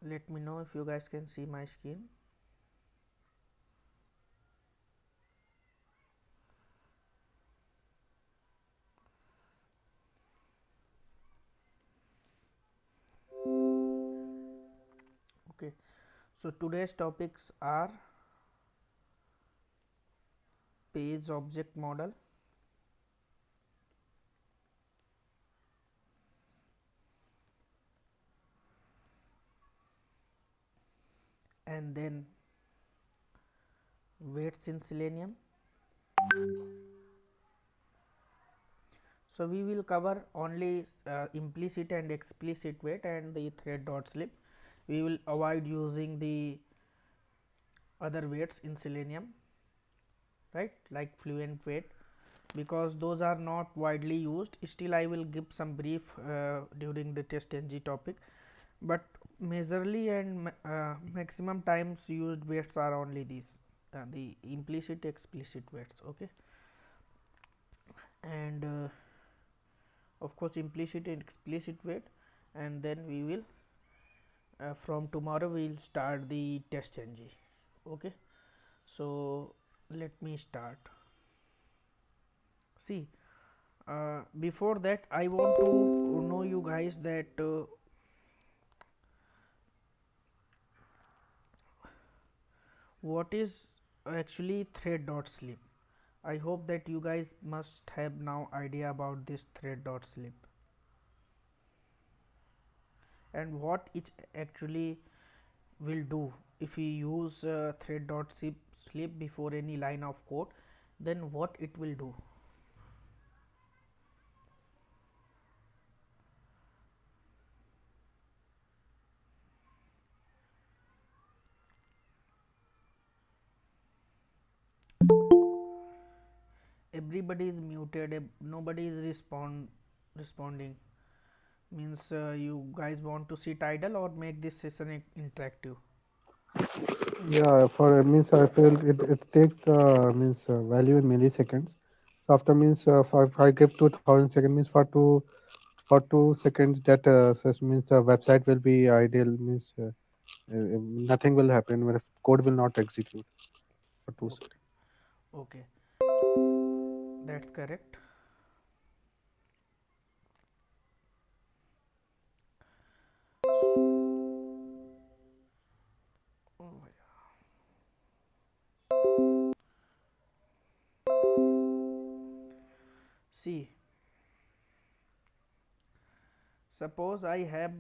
Let me know if you guys can see my screen. Okay, so today's topics are page object model, and then weights in Selenium. So we will cover only implicit and explicit weight and the thread dot slip. We will avoid using the other weights in Selenium, right, like fluent weight, because those are not widely used. Still I will give some brief during the test ng topic, but majorly and maximum times used weights are only these, the implicit explicit weights. Okay, and of course implicit and explicit weight, and then we will from tomorrow we will start the test ng. Okay, so let me start. See, before that I want to know you guys that what is actually thread dot slip. I hope that you guys must have now idea about this thread dot slip and what it actually will do. If we use thread dot slip before any line of code, then what it will do. Everybody is muted, nobody is responding. Means you guys want to sit idle or make this session interactive. Yeah, for means I feel it takes means value in milliseconds. So after means for if I give 2000 seconds means for 2 seconds that says means the website will be ideal means nothing will happen where code will not execute for 2 seconds. Okay, okay, that's correct. Oh, see, suppose I have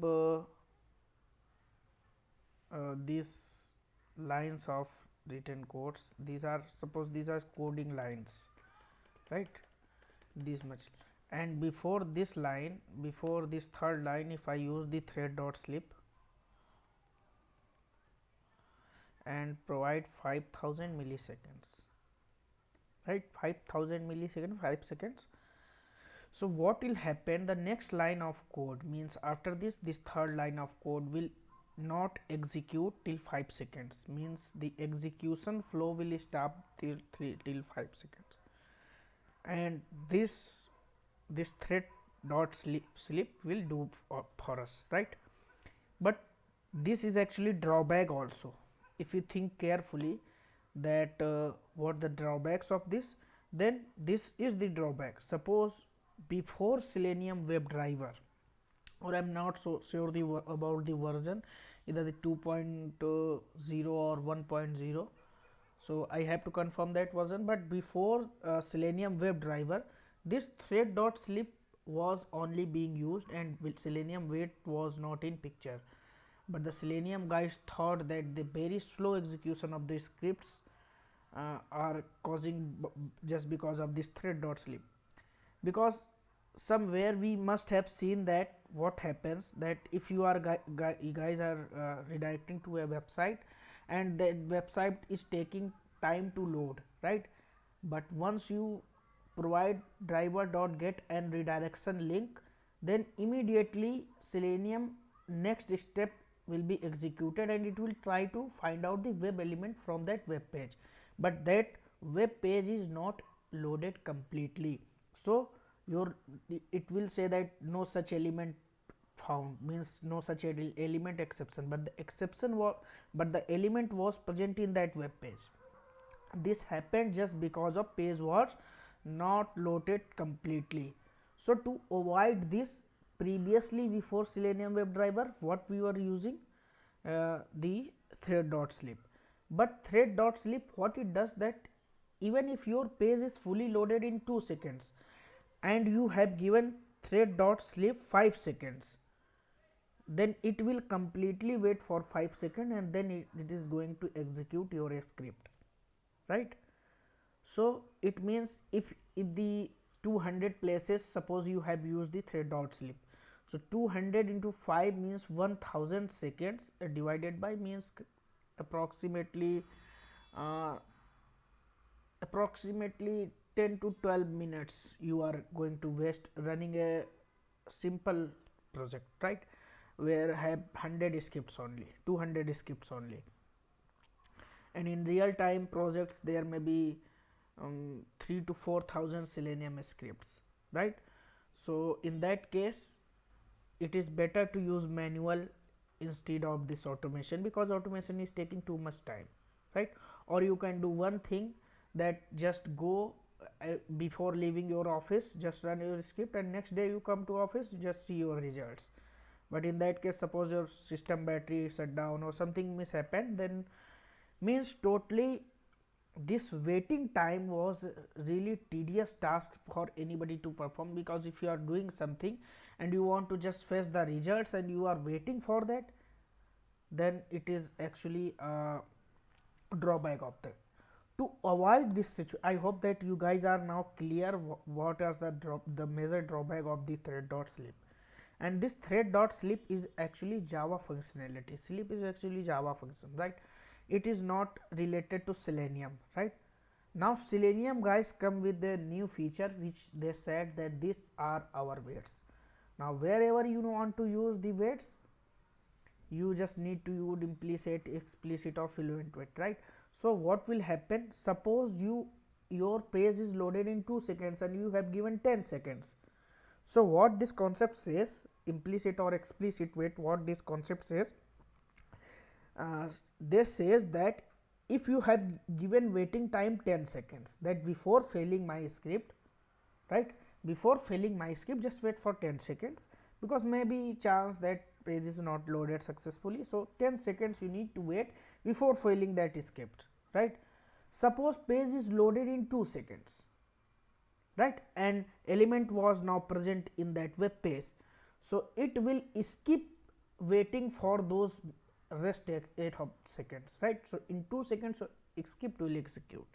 these lines of written codes. These are, suppose these are coding lines, right, this much, and before this line, before this third line, if I use the thread dot slip and provide 5000 milliseconds, right, 5000 milliseconds, 5 seconds. So what will happen, the next line of code, means after this third line of code will not execute till 5 seconds, means the execution flow will stop till 5 seconds, and this thread dot slip will do for us, right. But this is actually drawback also. If you think carefully that what the drawbacks of this, then this is the drawback. Suppose before Selenium WebDriver, or I am not so sure about the version, either the 2.0 or 1.0, so I have to confirm that version. But before Selenium WebDriver, this thread dot slip was only being used, and with Selenium wait was not in picture. But the Selenium guys thought that the very slow execution of the scripts are causing just because of this thread dot slip. Because somewhere we must have seen that what happens, that if you are you guys are redirecting to a website and that website is taking time to load, right, but once you provide driver dot get and redirection link, then immediately Selenium next step will be executed and it will try to find out the web element from that web page, but that web page is not loaded completely. So your, it will say that no such element found, means no such element exception, but the exception was, but the element was present in that web page. This happened just because of page was not loaded completely. So to avoid this, previously before Selenium WebDriver, what we were using, the thread.slip. But thread.slip, what it does, that even if your page is fully loaded in 2 seconds and you have given thread.slip 5 seconds, then it will completely wait for 5 seconds and then it is going to execute your script, right? So it means if the 200 places, suppose you have used the thread.slip, so 200 into 5 means 1000 seconds, divided by means approximately uh, approximately 10 to 12 minutes you are going to waste running a simple project, right, where have 100 scripts only, 200 scripts only. And in real time projects there may be 3 to 4000 Selenium scripts, right? So in that case it is better to use manual instead of this automation, because automation is taking too much time, right? Or you can do one thing, that just go before leaving your office, just run your script, and next day you come to office, just see your results. But in that case, suppose your system battery shut down or something mishappened, then means totally this waiting time was really tedious task for anybody to perform, because if you are doing something and you want to just fetch the results and you are waiting for that, then it is actually a drawback of that. To avoid this situation, I hope that you guys are now clear what is the major drawback of the thread.slip. And this thread.slip is actually Java functionality. Slip is actually Java function, right? It is not related to Selenium, right? Now Selenium guys come with a new feature which they said that these are our weights. Now wherever you want to use the weights, you just need to use implicit, explicit or fluent weight, right? So what will happen, suppose your page is loaded in 2 seconds and you have given 10 seconds. So what this concept says, implicit or explicit weight, what this concept says, this says that if you have given waiting time 10 seconds, that before failing my script, right, before failing my script just wait for 10 seconds, because maybe chance that page is not loaded successfully. So 10 seconds you need to wait before failing that script, right? Suppose page is loaded in 2 seconds, right, and element was now present in that web page, so it will skip waiting for those rest 8 seconds, right? So in 2 seconds so skip will execute.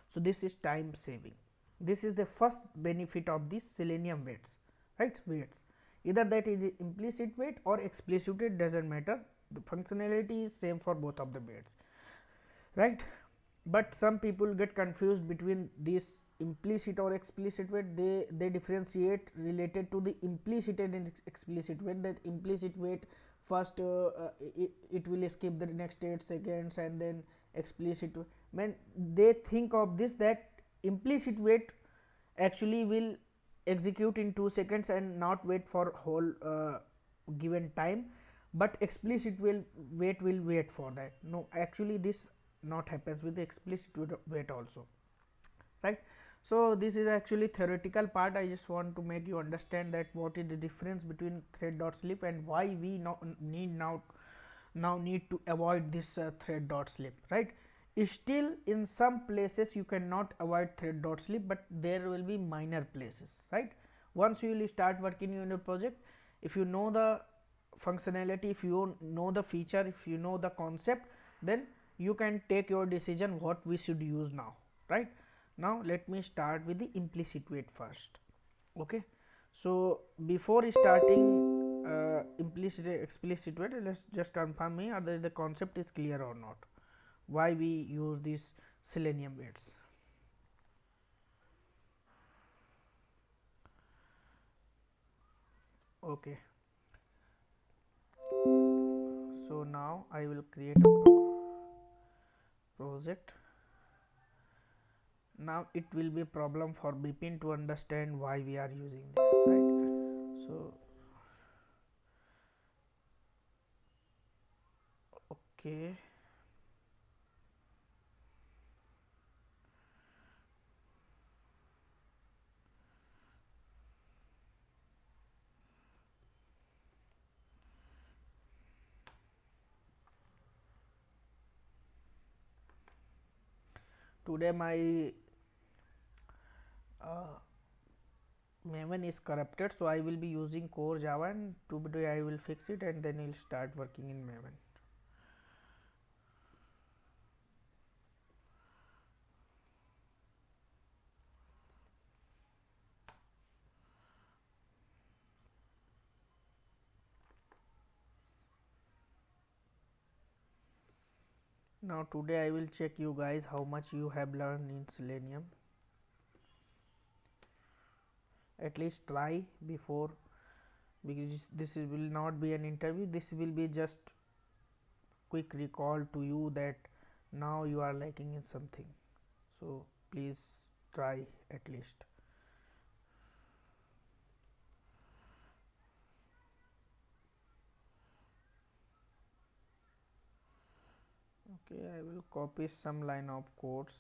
So this is time saving. This is the first benefit of this Selenium weights, right? Weights, either that is implicit weight or explicit weight, doesn't matter, the functionality is same for both of the weights, right? But some people get confused between this implicit or explicit weight. They differentiate related to the implicit and explicit weight, that implicit weight first it will skip the next 8 seconds, and then explicit when they think of this, that implicit weight actually will execute in 2 seconds and not wait for whole given time, but explicit will wait for that. No, actually this not happens with the explicit weight also, right? So this is actually theoretical part. I just want to make you understand that what is the difference between thread.slip and why we now need to avoid this thread.slip, right? Still in some places you cannot avoid thread.slip, but there will be minor places, right? Once you will start working in your project, if you know the functionality, if you know the feature, if you know the concept, then you can take your decision what we should use now, right? Now let me start with the implicit weight first. Okay, so before starting implicit explicit weight, let's just confirm me whether the concept is clear or not, why we use these Selenium weights. Okay, so now I will create a project. Now it will be a problem for Bipin to understand why we are using this, right? So Okay. Today my uh, Maven is corrupted, so I will be using core Java, and today I will fix it and then we'll start working in Maven. Now today I will check you guys how much you have learned in Selenium. At least try before, because this will not be an interview, this will be just quick recall to you that now you are lacking in something. So please try at least. Okay, I will copy some line of codes.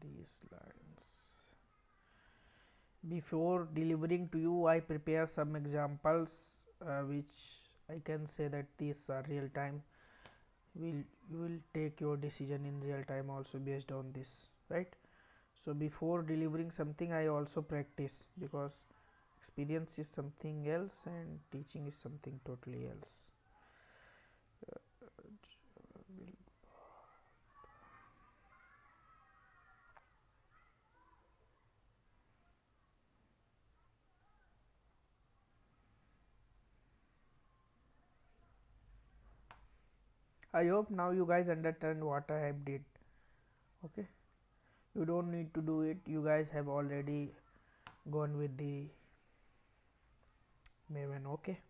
These lines. Before delivering to you, I prepare some examples which I can say that these are real time. You will take your decision in real time also based on this, right? So before delivering something, I also practice, because experience is something else and teaching is something totally else. I hope now you guys understand what I have did. Okay, you don't need to do it, you guys have already gone with the Maven. Okay,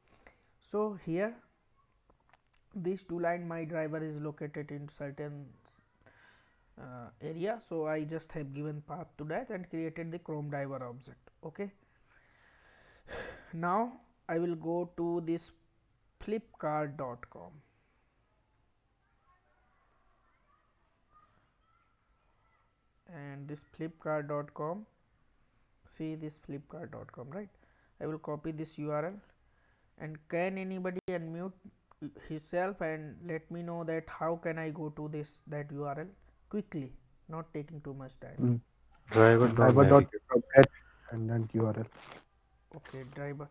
so here this two line my driver is located in certain area, so I just have given path to that and created the Chrome driver object. Okay, now I will go to this flipkart.com, and this flipkart.com, see this flipkart.com, right? I will copy this URL, and can anybody unmute himself and let me know that how can I go to this that URL quickly, not taking too much time. Mm. Driver.navigate. Driver.get and then URL. Okay, driver.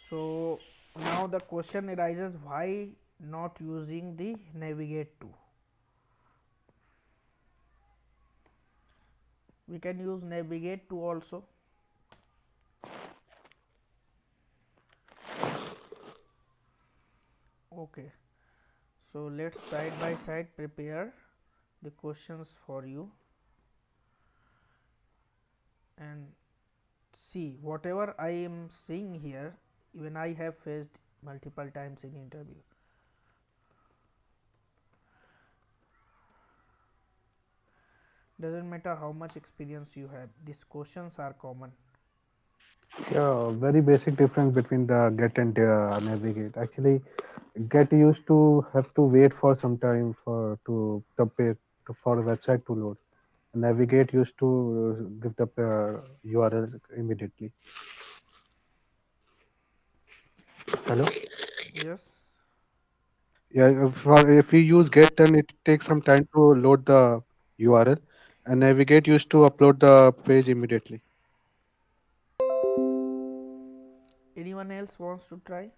So now the question arises, why not using the navigate to? We can use navigate to also. Okay, so let's side by side prepare the questions for you and see whatever I am seeing here, even I have faced multiple times in interview. Doesn't matter how much experience you have, these questions are common. Yeah, very basic difference between the get and navigate. Actually, get used to have to wait for some time for the website to load. Navigate used to give the URL immediately. Hello. Yes. Yeah, if we use get, then it takes some time to load the URL, and navigate used to upload the page immediately. Anyone else wants to try?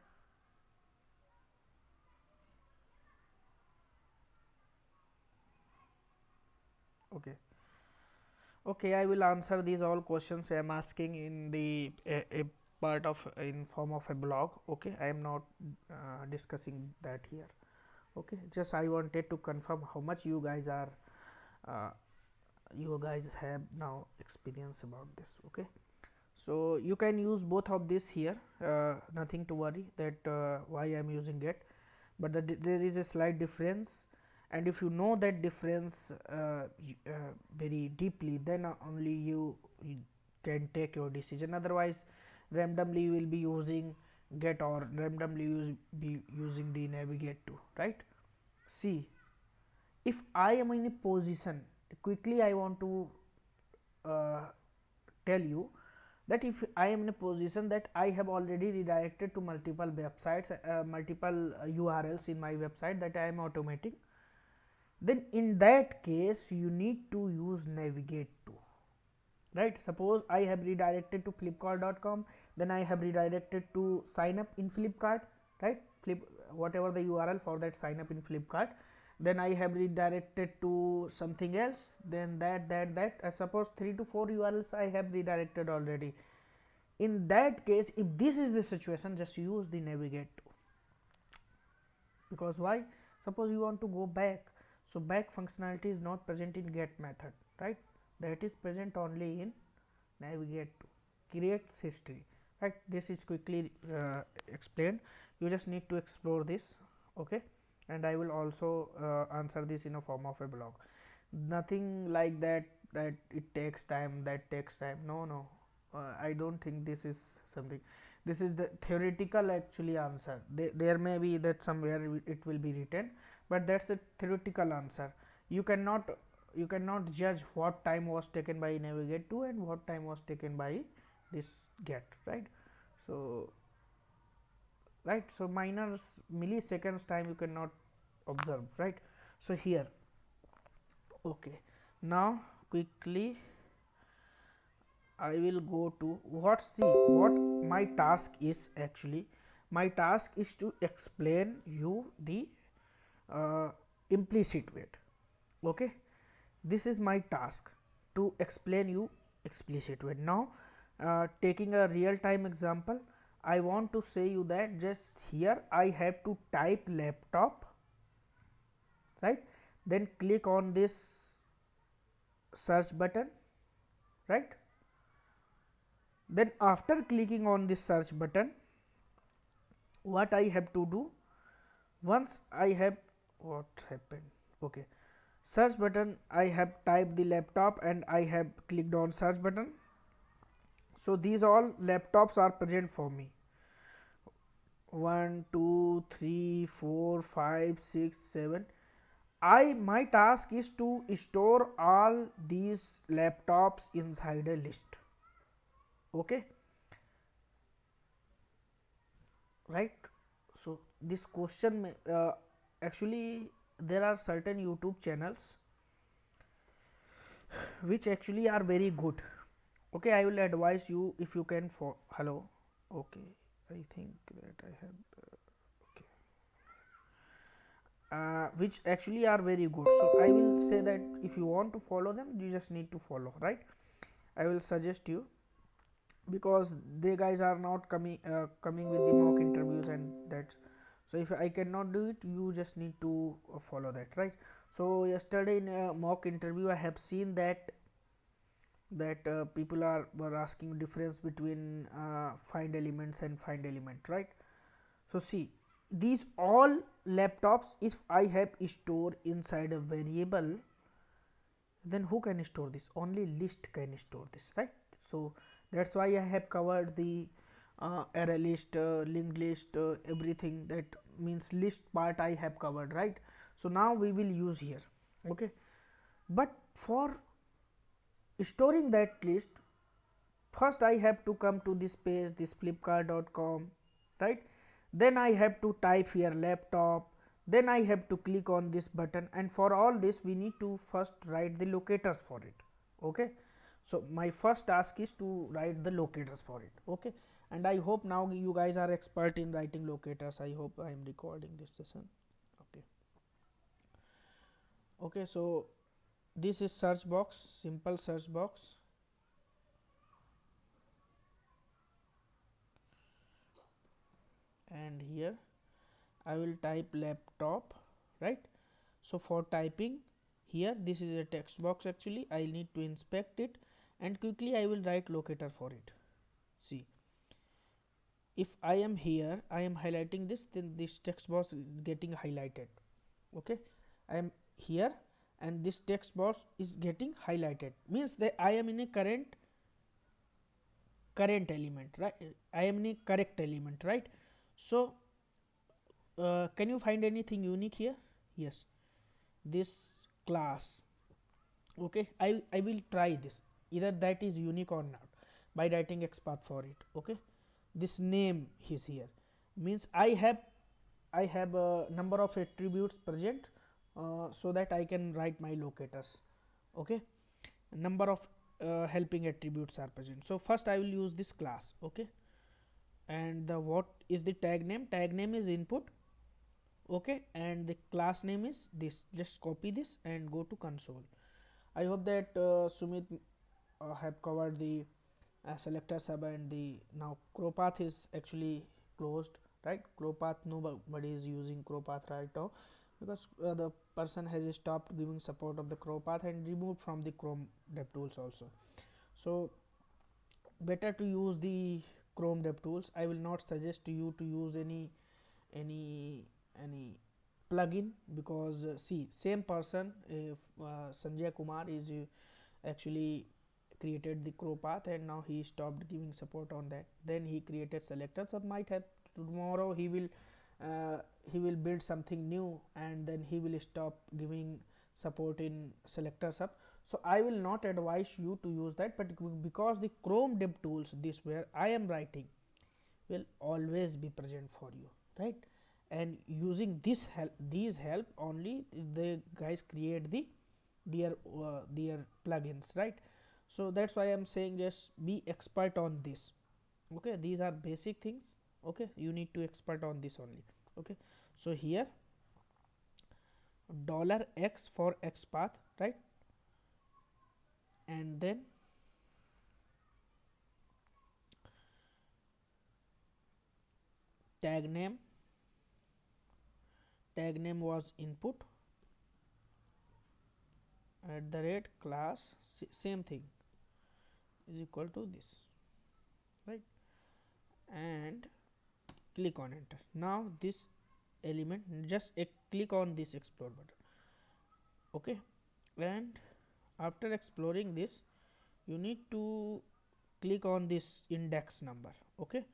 Okay. Okay, I will answer these all questions I am asking in the a part of in form of a blog. Okay, I am not discussing that here. Okay, just I wanted to confirm how much uh, you guys have now experience about this. Okay, so you can use both of this here, nothing to worry that why I am using it, but there is a slight difference, and if you know that difference very deeply, then only you can take your decision. Otherwise randomly you will be using get or randomly be using the navigate to, right. See, if I am in a position, quickly I want to uh, tell you that if I am in a position that I have already redirected to multiple websites, multiple URLs in my website that I am automating, then in that case you need to use navigate to, right. Suppose I have redirected to flipkart.com, then I have redirected to sign up in Flipkart, right, whatever the URL for that sign up in Flipkart, then I have redirected to something else, then that suppose 3 to 4 URLs I have redirected already. In that case, if this is the situation, just use the navigate to, because why, suppose you want to go back, so back functionality is not present in get method, right, that is present only in navigate to, creates history, right. This is quickly explained, you just need to explore this, okay, and I will also answer this in a form of a blog. Nothing like that, that it takes time, that takes time, no, I don't think this is something, this is the theoretical actually answer, there may be that somewhere it will be written, but that's the theoretical answer. You cannot, you cannot judge what time was taken by navigate to and what time was taken by this get, right. So right, so minor milliseconds time you cannot observe, right. So here, okay, now quickly I will go to what, see what my task is actually, my task is to explain you the implicit weight, okay, this is my task to explain you explicit weight. Now taking a real time example, I want to say you that just here I have to type laptop, right, then click on this search button, right, then after clicking on this search button, what I have to do, once I have, what happened, okay, search button I have typed the laptop and I have clicked on search button, so these all laptops are present for me, 1 2 3 4 5 6 7, I, my task is to store all these laptops inside a list, okay, right. So this question actually there are certain YouTube channels which actually are very good, okay, I will advise you if you can for, hello, okay, I think that I have okay, which actually are very good, so I will say that if you want to follow them, you just need to follow, right. I will suggest you, because they guys are not coming with the mock interviews and that, so if I cannot do it, you just need to follow that, right. So yesterday in a mock interview I have seen that people are were asking difference between find elements and find element, right. So see, these all laptops, if I have stored inside a variable, then who can store this, only list can store this, right. So that's why I have covered the array list, linked list, everything, that means list part I have covered, right. So now we will use here, okay, but for storing that list, first I have to come to this page, this flipkart.com, right, then I have to type here laptop, then I have to click on this button, and for all this we need to first write the locators for it, okay. So my first task is to write the locators for it, okay, and I hope now you guys are expert in writing locators, I hope I am recording this session, okay. Okay, so this is search box, simple search box, and here I will type laptop, right. So for typing here, this is a text box, actually I need to inspect it, and quickly I will write locator for it. See, if I am here, I am highlighting this, then this text box is getting highlighted, okay, I am here and this text box is getting highlighted, means that I am in a current element, right, I am in a correct element, right. So can you find anything unique here? Yes, this class. Okay, I will try this, either that is unique or not, by writing XPath for it. Okay, this name is here, means I have a number of attributes present, so that I can write my locators. Okay, number of helping attributes are present. So first I will use this class. Okay, and the what is the tag name? Tag name is input. Okay, and the class name is this. Just copy this and go to console. I hope that Sumit have covered the selector sub, and the now CrowPath is actually closed, right? CrowPath, nobody is using CrowPath right now, because the person has stopped giving support of the CrowPath and removed from the Chrome DevTools also. So better to use the Chrome DevTools. I will not suggest to you to use any any plugin, because see, same person, if Sanjay Kumar is actually created the CrowPath, and now he stopped giving support on that. Then he created selector sub. Might have tomorrow uh, he will build something new, and then he will stop giving support in selector sub. So I will not advise you to use that, but because the Chrome DevTools, this where I am writing, will always be present for you, right? And using this help, these help only the guys create their plugins, right? So that's why I'm saying just be expert on this. Okay, these are basic things. Okay, you need to expert on this only. Okay, so here $x for XPath, right? And then tag name, tag name was input at the rate class, same thing, is equal to this, right? And click on enter. Now this element, just click on this explore button. Okay, and after exploring this, you need to click on this index number. Okay,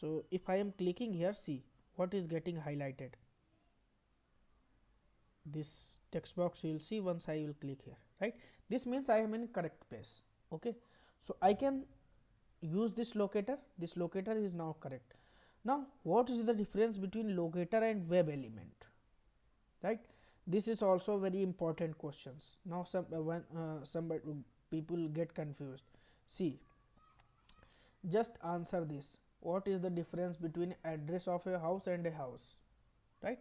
so if I am clicking here, see what is getting highlighted. This text box you will see once I will click here, right? This means I am in correct place. Okay, so I can use this locator. This locator is now correct. Now what is the difference between locator and web element, right? This is also very important questions. Now when some people get confused, see, just answer this. What is the difference between address of a house and a house, right?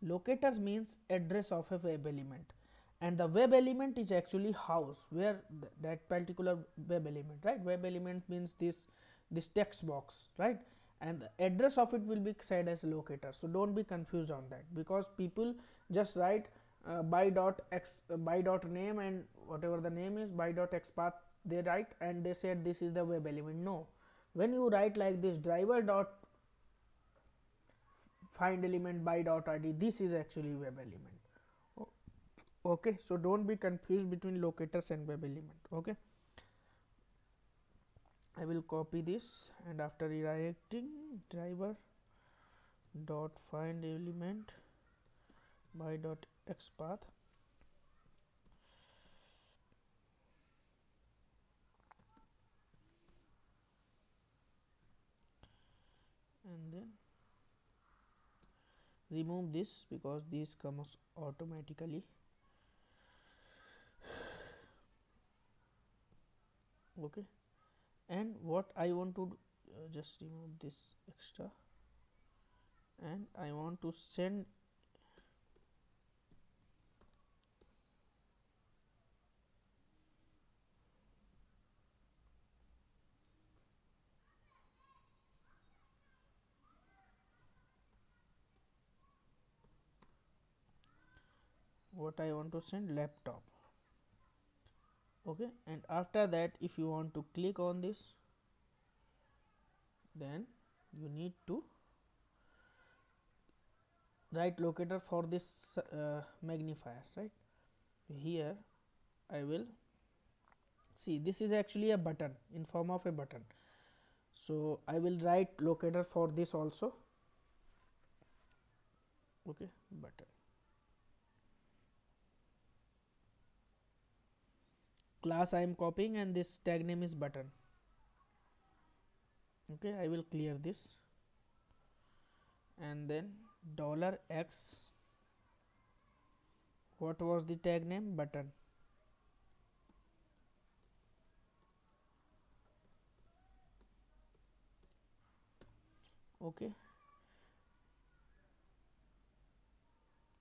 Locators means address of a web element, and the web element is actually house, where that particular web element, right? Web element means this text box, right? And the address of it will be said as locator. So don't be confused on that, because people just write by dot name, and whatever the name is by dot XPath they write, and they said this is the web element. No, when you write like this driver dot find element by dot id, this is actually web element. Okay, so don't be confused between locators and web element. Okay, I will copy this, and after redirecting driver dot find element by dot XPath, and then remove this, because this comes automatically. Okay, and what I want to just remove this extra, and I want to send what I want to send laptop. Okay, and after that if you want to click on this, then you need to write locator for this magnifier, right? Here I will see, this is actually a button in form of a button, so I will write locator for this also. Okay, button. Class I am copying, and this tag name is button. Okay, I will clear this, and then $x, what was the tag name? Button. Okay,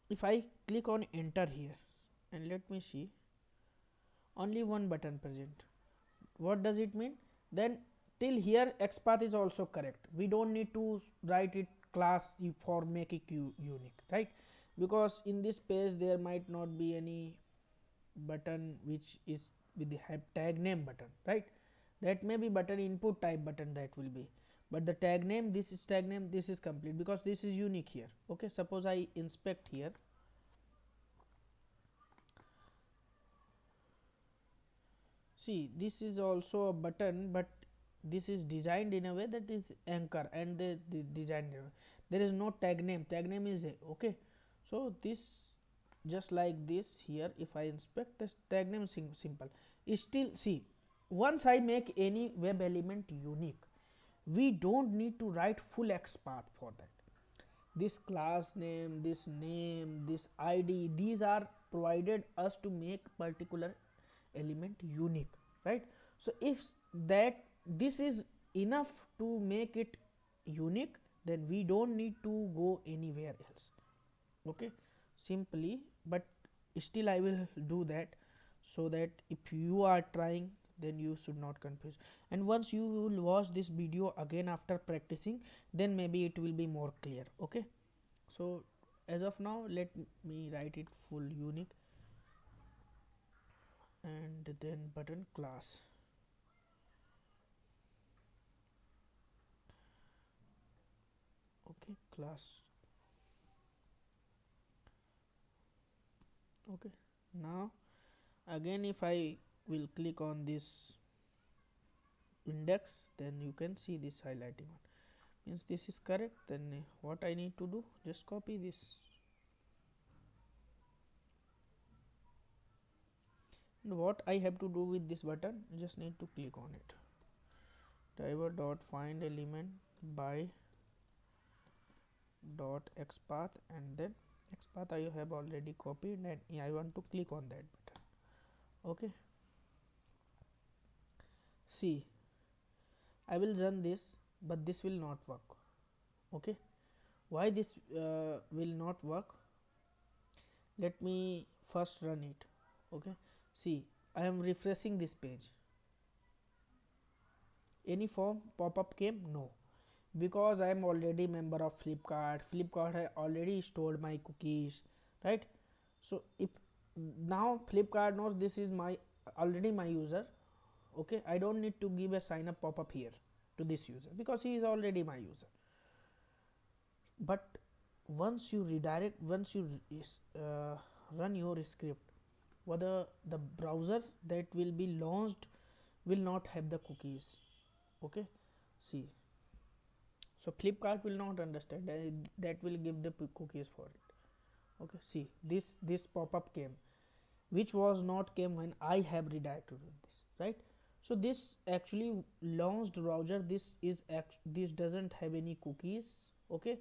if I click on enter here, and let me see, only one button present. What does it mean? Then till here XPath is also correct. We don't need to write it class for make it unique, right? Because in this page there might not be any button which is with the tag name button, right? That may be button input type button, that will be, but the tag name, this is tag name, this is complete because this is unique here. Okay, suppose I inspect here. See, this is also a button, but this is designed in a way that is anchor, and the design, there is no tag name. Tag name is a, okay. So this just like this here. If I inspect this tag name, simple. Still, see, once I make any web element unique, we don't need to write full XPath for that. This class name, this id, these are provided us to make particular element unique, right? So if that this is enough to make it unique, then we don't need to go anywhere else. Okay, simply, but still I will do that, so that if you are trying, then you should not confuse. And once you will watch this video again after practicing, then maybe it will be more clear. Okay, so as of now, let me write it full unique, and then button class. Okay, class. Okay, now again if I will click on this index, then you can see this highlighting one, means this is correct. Then what I need to do, just copy this, and what I have to do with this button, just need to click on it. Driver dot find element by dot XPath, and then XPath I have already copied, and I want to click on that button. Okay, see, I will run this, but this will not work. Okay, why this will not work? Let me first run it. Okay, see, I am refreshing this page. Any form pop-up came? No, because I am already member of Flipkart. Flipkart has already stored my cookies, right? So if now Flipkart knows this is my already my user, okay, I don't need to give a sign up pop-up here to this user because he is already my user. But once you redirect, once you run your script, whether the browser that will be launched will not have the cookies. Okay, see, so Flipkart will not understand that will give the cookies for it. Okay, see, this pop-up came, which was not came when I have redirected with this, right? So this actually launched browser, this doesn't have any cookies. Okay,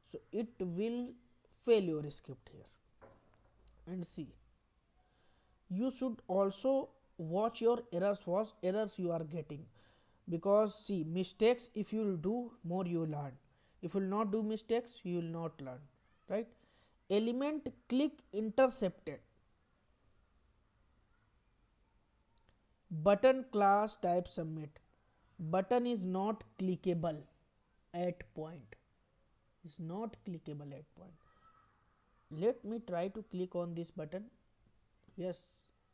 so it will fail your script here. And see, you should also watch your errors you are getting, because see, mistakes, if you will do more, you will learn. If you will not do mistakes, you will not learn, right? Element click intercepted, button class type submit, button is not clickable at point, is not clickable at point. Let me try to click on this button. Yes,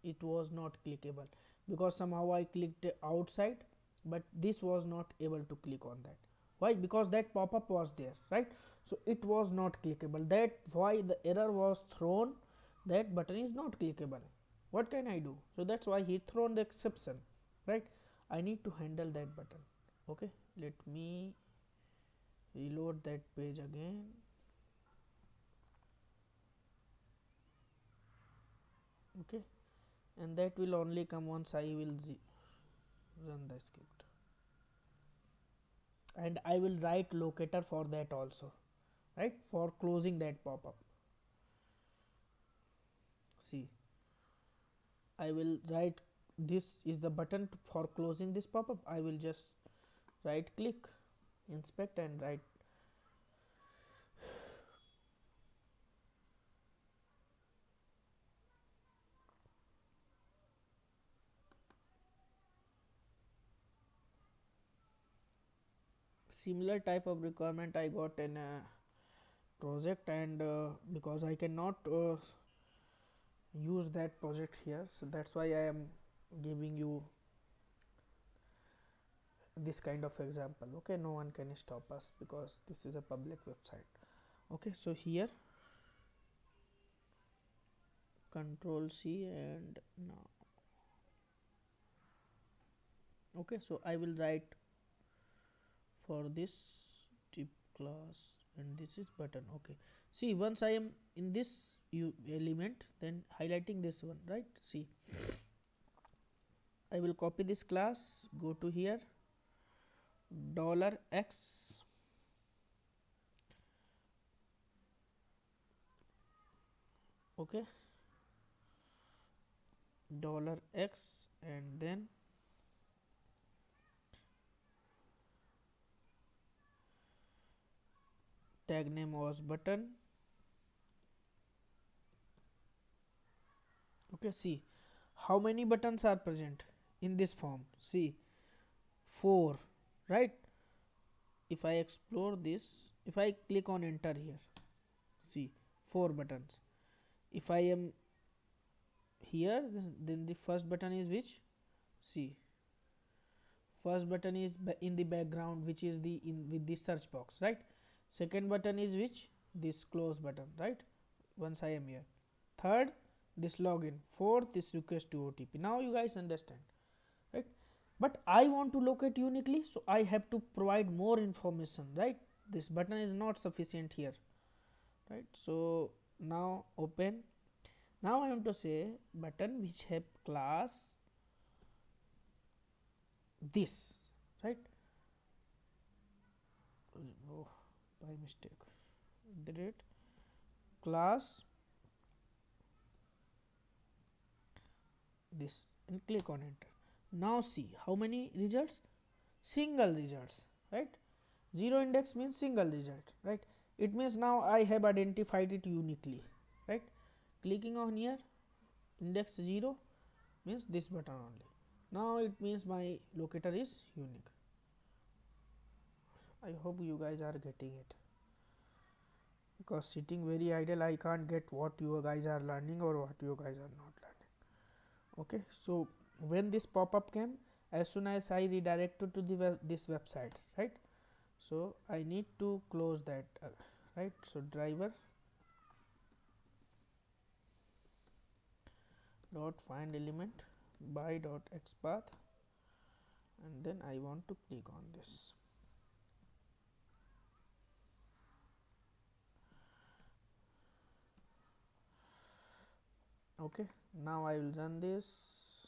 it was not clickable because somehow I clicked outside, but this was not able to click on that. Why? Because that pop-up was there, right? So it was not clickable, that why the error was thrown, that button is not clickable. What can I do? So that's why he thrown the exception, right? I need to handle that button. Okay, let me reload that page again. Okay, and that will only come once I will run the script, and I will write locator for that also, right, for closing that pop-up. See, I will write, this is the button for closing this pop-up. I will just right click, inspect, and write. Similar type of requirement I got in a project, and because I cannot use that project here, so that's why I am giving you this kind of example. Okay, no one can stop us because this is a public website. Okay, so here control C, and now, okay, so I will write for this tip class, and this is button. Okay, see, once I am in this element, then highlighting this one, right? See, I will copy this class, go to here, $x, okay, $x, and then tag name was button. Okay, see how many buttons are present in this form. See, 4, right? If I explore this, if I click on enter here, see, 4 buttons. If I am here, then the first button is which? See, first button is in the background, which is the in with the search box, right? Second button is which? This close button, right? Once I am here. Third, this login. Fourth, this request to OTP. Now you guys understand, right? But I want to locate uniquely, so I have to provide more information, right? This button is not sufficient here, right? So now open. Now I want to say button which have class this, right? Oh, by mistake, delete class this, and click on enter. Now see how many results? Single results, right? 0 index means single result, right? It means now I have identified it uniquely, right? Clicking on here, index 0 means this button only. Now it means my locator is unique. I hope you guys are getting it, because sitting very idle, I can't get what you guys are learning or what you guys are not learning. Okay, so when this pop-up came, as soon as I redirected to the this website, right? So I need to close that, right? So driver dot find element by dot xpath, and then I want to click on this. Okay, now I will run this.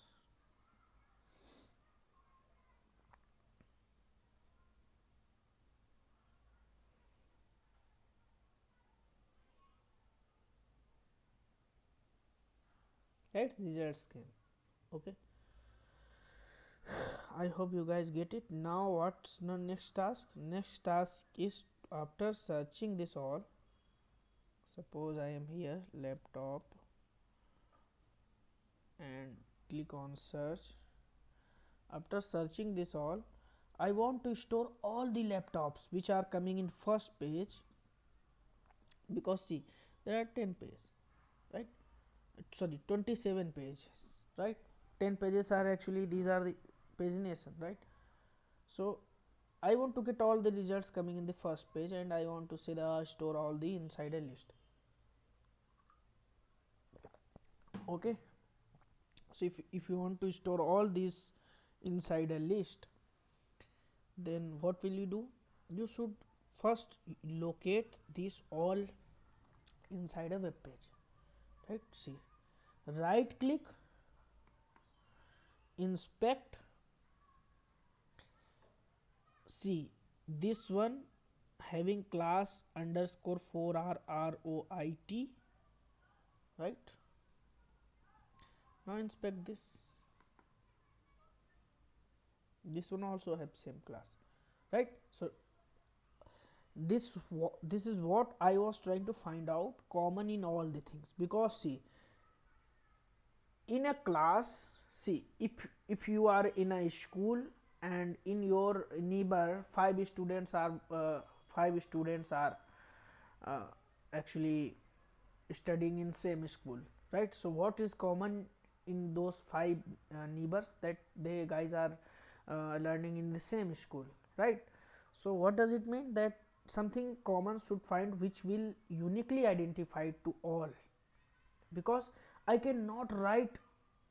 Right, results came. Okay, I hope you guys get it. Now what's the next task? Next task is, after searching this all, suppose I am here, laptop, and click on search. After searching this all, I want to store all the laptops which are coming in first page, because see, there are 10 pages, right? Sorry, 27 pages, right? 10 pages are actually, these are the pagination, right? So I want to get all the results coming in the first page, and I want to say the store all the inside a list. Okay, so if you want to store all these inside a list, then what will you do? You should first locate these all inside a web page, right? See, right click, inspect. See this one having class underscore 4r roit, right? Now inspect this. This one also have same class, right? So this is what I was trying to find out common in all the things, because see, in a class, see, if you are in a school and in your neighbor five students are uh, actually studying in same school, right? So what is common in those five neighbors? That they guys are learning in the same school, right? So what does it mean? That something common should find which will uniquely identify to all, because I cannot write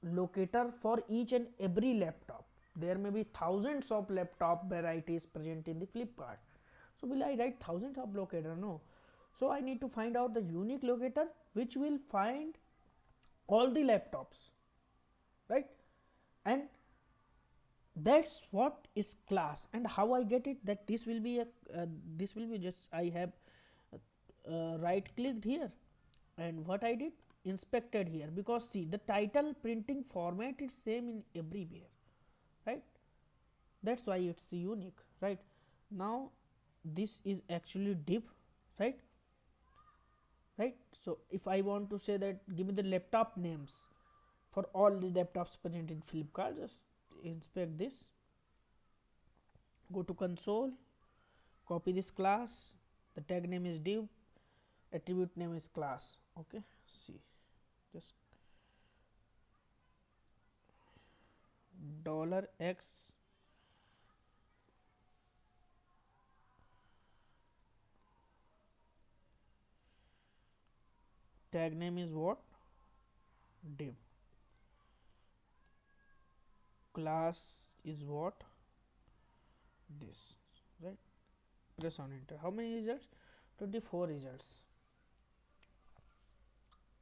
locator for each and every laptop. There may be thousands of laptop varieties present in the Flipkart. So will I write thousands of locator? No. So I need to find out the unique locator which will find all the laptops, right? And that's what is class. And how I get it? That this will be a this will be just, I have right clicked here, and what I did, inspected here, because see, the title printing format is same in everywhere, right? That's why it's unique, right? Now this is actually div, right? Right. So if I want to say that give me the laptop names for all the laptops present in Flipkart, just inspect this, go to console, copy this class, the tag name is div, attribute name is class. Okay, see, just $x tag name is what, div, class is what, this, right? Press on enter. How many results? 24 results.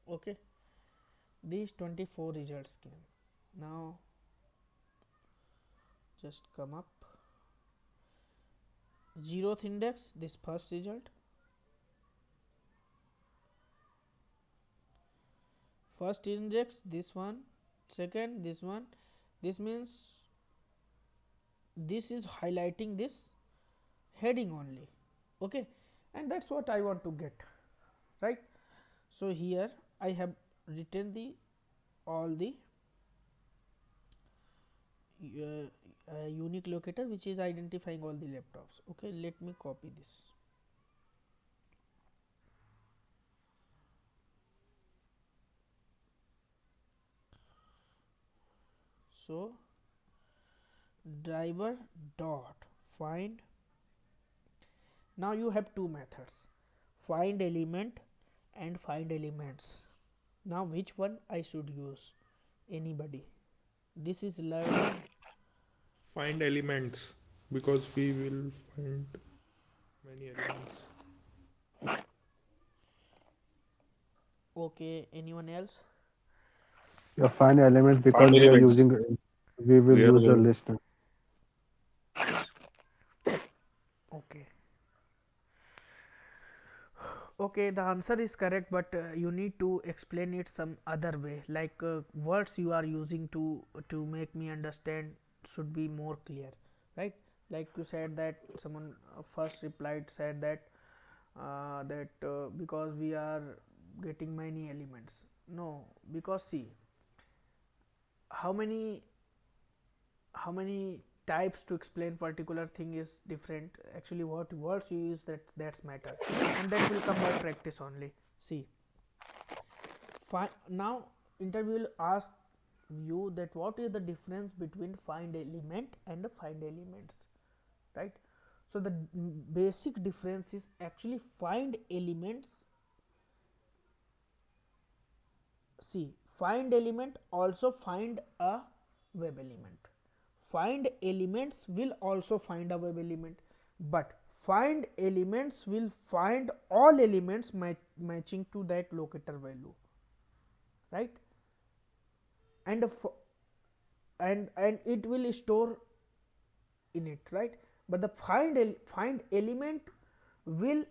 Okay, these 24 results came. Now just come up, 0th index, this first result, first index this one, second this one. This means this is highlighting this heading only. Okay, and that's what I want to get, right? So here I have written the all the unique locator which is identifying all the laptops. Okay, let me copy this. So driver dot find. Now you have two methods, find element and find elements. Now which one I should use? Anybody? This is learning. Find elements, because we will find many elements. Okay, anyone else? Yeah, find elements because Find we are elements. using, we will We are use a list. Okay. Okay, the answer is correct, but you need to explain it some other way, like words you are using to make me understand should be more clear, right? Like you said that someone first replied said that because we are getting many elements. No, because see, how many how many types to explain particular thing is different. Actually what words you use, that's matter, and that will come by practice only. See, now interview will ask you that what is the difference between find element and find elements, right? So the basic difference is actually find elements. See, find element also find a web element, find elements will also find a web element, but find elements will find all elements matching to that locator value, right? and and it will store in it, right? But the find element will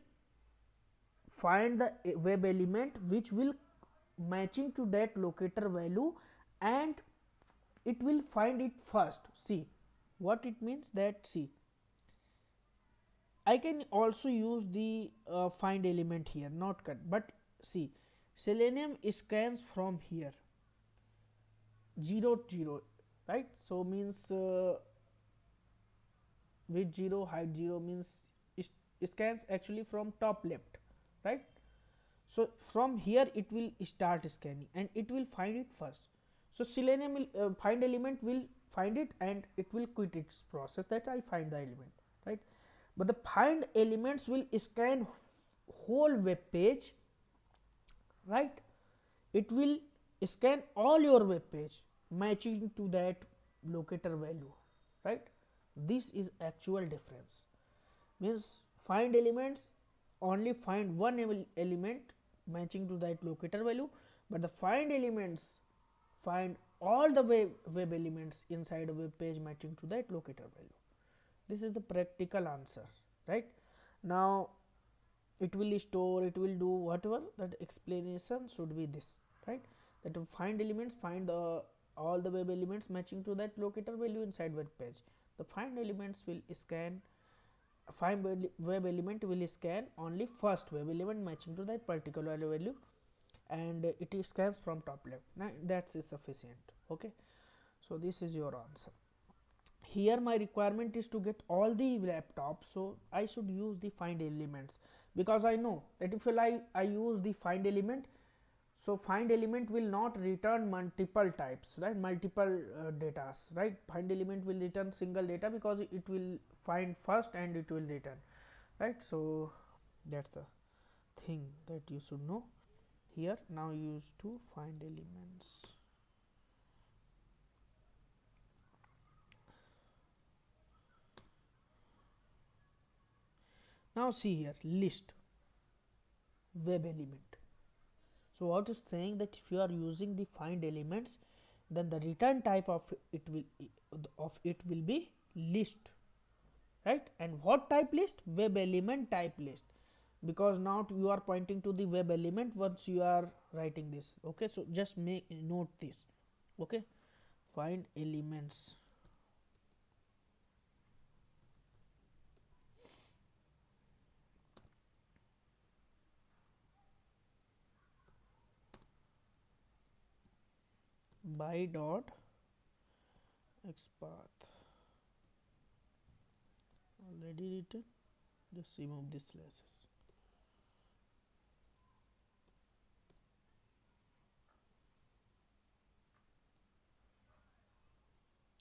find the web element which will matching to that locator value, and it will find it first. See what it means, that see I can also use the find element here, not cut, but see Selenium scans from here 0 0, right? So means with 0 height 0 means scans actually from top left, right? So from here it will start scanning and it will find it first. So Selenium will find element will find it and it will quit its process, that I find the element, right? But the find elements will scan whole web page, right? It will scan all your web page matching to that locator value, right? This is actual difference. Means find elements only find one element matching to that locator value, but the find elements find all the web elements inside a web page matching to that locator value. This is the practical answer, right? Now it will store, it will do whatever, that explanation should be this, right? That to find elements find all the web elements matching to that locator value inside web page. The find elements will scan, find web element will scan only first web element matching to that particular value, and it scans from top left. Now that's sufficient. Okay, so this is your answer. Here my requirement is to get all the laptops, so I should use the find elements, because I know that if I use the find element, so find element will not return multiple types, right? Multiple datas, right? Find element will return single data because it will find first and it will return, right? So that's the thing that you should know here. Now use to find elements. Now see here, list web element. So what is saying that if you are using the find elements, then the return type of it will be list, right? And what type list? Web element type list, because now you are pointing to the web element once you are writing this. Okay, so just make note this. Okay, find elements. By dot xpath already written, just remove these slashes.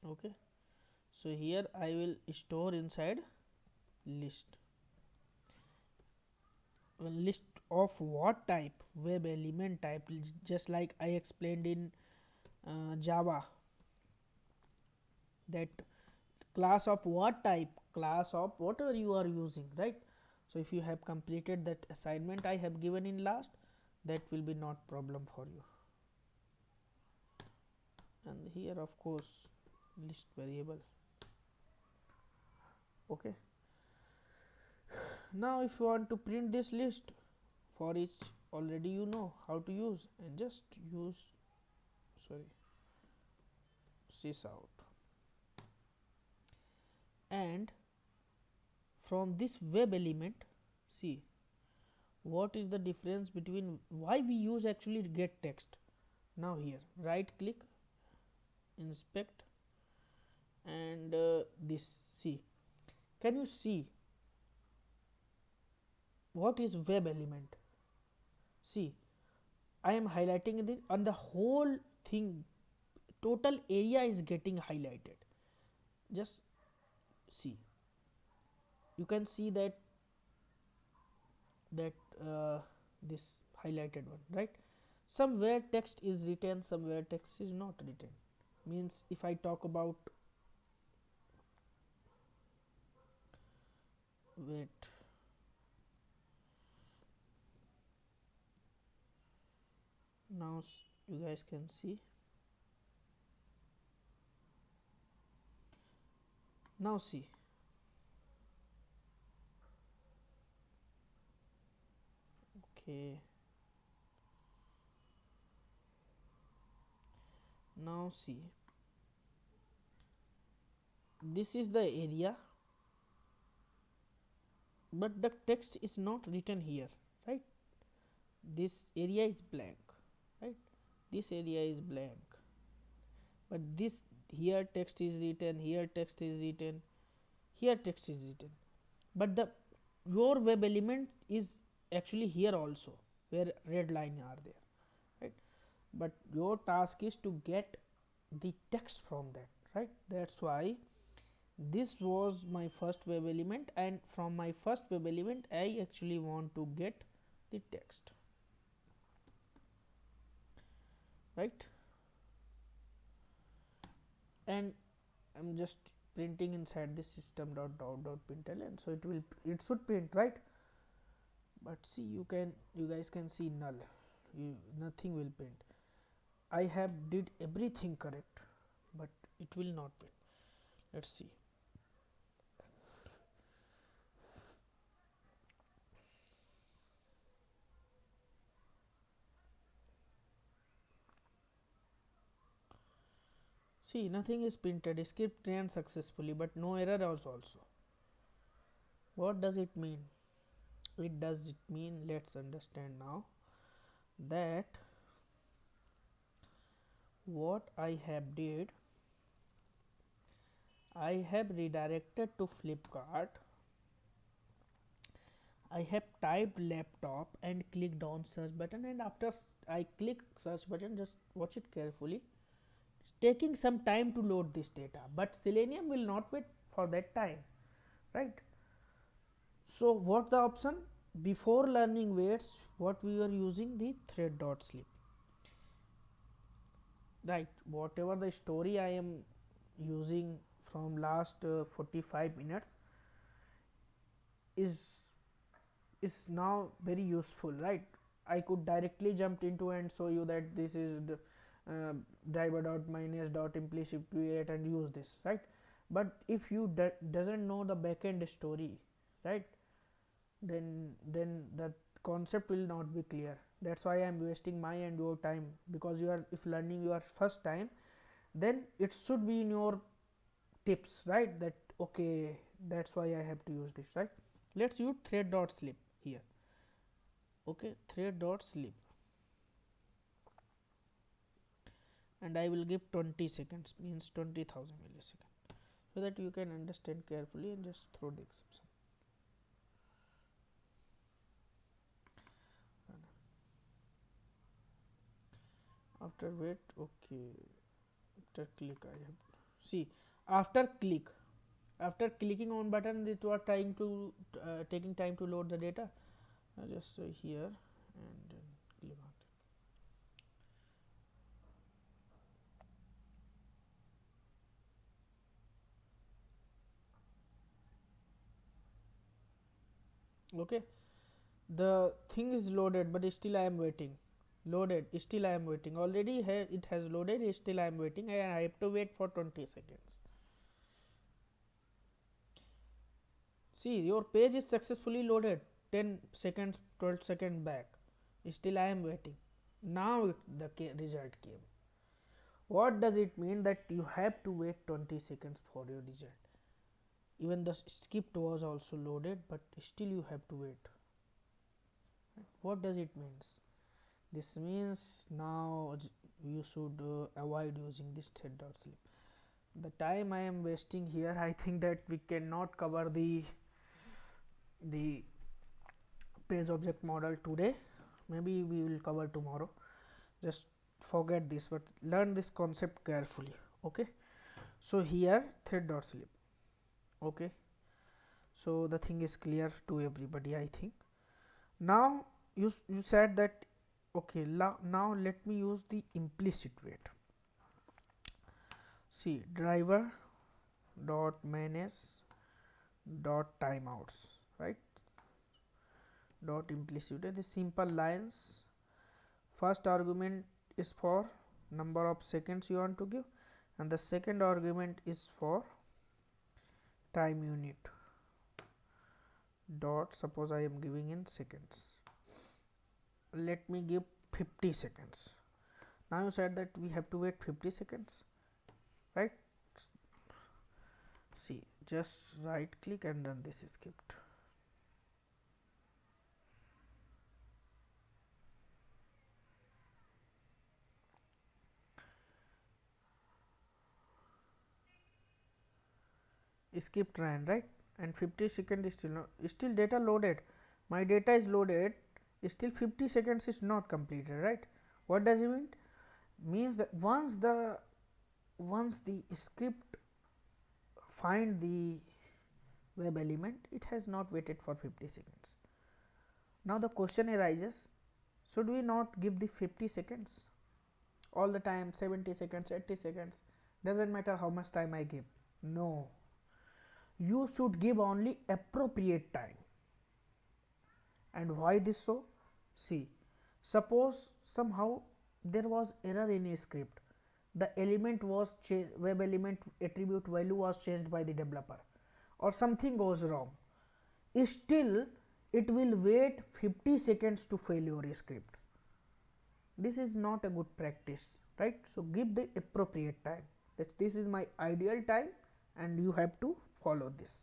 Okay, so here I will store inside list. List of what type? Web element type, just like I explained in Java, that class of what type? Class of whatever you are using, right? So if you have completed that assignment I have given in last, that will be not problem for you. And here of course list variable. Okay, now if you want to print this list, for each already you know how to use, and just use sysout, and from this web element, see what is the difference between why we use actually get text. Now here right click, inspect, and this, see, can you see what is web element? See, I am highlighting it on the whole thing, total area is getting highlighted. Just see, you can see that this highlighted one, right? Somewhere text is written, somewhere text is not written. Means if I talk about, wait, now you guys can see Now see, okay, now see, this is the area, but the text is not written here, right? This area is blank, right? This area is blank, but this here text is written, here text is written, here text is written, but the your web element is actually here also, where red line are there, right? But your task is to get the text from that, right? That's why this was my first web element, and from my first web element I actually want to get the text, right? And I'm just printing inside this system.out.println, so it should print, right? But see, you guys can see null, nothing will print. I have did everything correct, but it will not print. Let's see. See, nothing is printed. Script ran successfully, but no error was also. What does it mean? It does it mean, let's understand now, that what I have did, I have redirected to Flipkart. I have typed laptop and clicked on search button, and after I click search button, just watch it carefully. It's taking some time to load this data, but Selenium will not wait for that time, right? So what the option? Before learning waits, what we are using, the thread.sleep, right? Whatever the story I am using from last 45 minutes is now very useful, right? I could directly jump into and show you that this is the driver.minus.implicit create and use this, right? But if you doesn't know the backend story, right, then that concept will not be clear. That's why I am wasting my and your time, because you are, if learning your first time, then it should be in your tips, right? That okay, that's why I have to use this, right? Let's use thread.sleep here. Okay, thread.sleep, and I will give 20 seconds, means 20,000 milliseconds, so that you can understand carefully and just throw the exception. After wait, okay, after click I have, see, after clicking on button, it was trying to taking time to load the data. I just say here and then click on it. Okay, the thing is loaded, but still I am waiting. Loaded, still I am waiting. Already here it has loaded, still I am waiting, and I have to wait for 20 seconds. See, your page is successfully loaded 10 seconds, 12 seconds back. Still I am waiting. Now the result came. What does it mean? That you have to wait 20 seconds for your result. Even the script was also loaded, but still you have to wait. What does it means? This means now you should avoid using this thread.sleep. The time I am wasting here, I think that we cannot cover the page object model today. Maybe we will cover tomorrow. Just forget this, but learn this concept carefully. Okay, so here thread.sleep. Okay, so the thing is clear to everybody, I think. Now you said that okay, now let me use the implicit wait. See, driver dot manage dot timeouts, right? Dot implicit, the simple lines. First argument is for number of seconds you want to give, and the second argument is for time unit dot, suppose I am giving in seconds, let me give 50 seconds. Now you said that we have to wait 50 seconds, right? See, just right click and run this script. Script ran, right, and 50 seconds is still not, still data loaded, my data is loaded, still 50 seconds is not completed, right? What does it mean? Means that once the script find the web element, it has not waited for 50 seconds. Now the question arises, should we not give the 50 seconds all the time, 70 seconds, 80 seconds, doesn't matter how much time I give? No, you should give only appropriate time. And why this so? See, suppose somehow there was error in a script, the element was web element attribute value was changed by the developer, or something goes wrong, still it will wait 50 seconds to fail your script. This is not a good practice, right? So give the appropriate time. This is my ideal time and you have to follow this,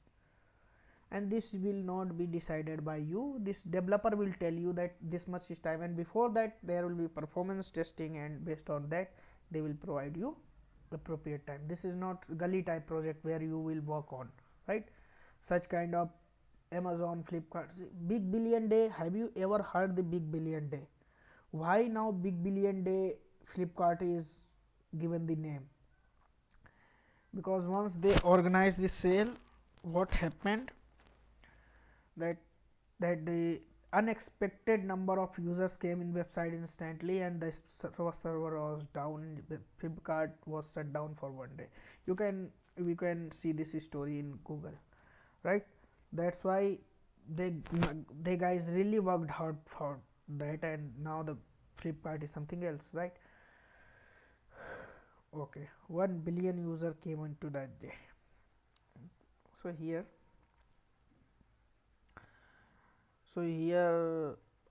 and this will not be decided by you, this developer will tell you that this much is time, and before that there will be performance testing, and based on that they will provide you appropriate time. This is not gully type project where you will work on, right? Such kind of Amazon, Flipkart, big billion day, have you ever heard the big billion day? Why now big billion day Flipkart is given the name? Because once they organized the sale, what happened, that the unexpected number of users came in website instantly, and the server was down, Flipkart was shut down for one day. We can see this story in Google, right? That's why they guys really worked hard for that, and now the Flipkart is something else, right? Okay, 1 billion user came into that day. So here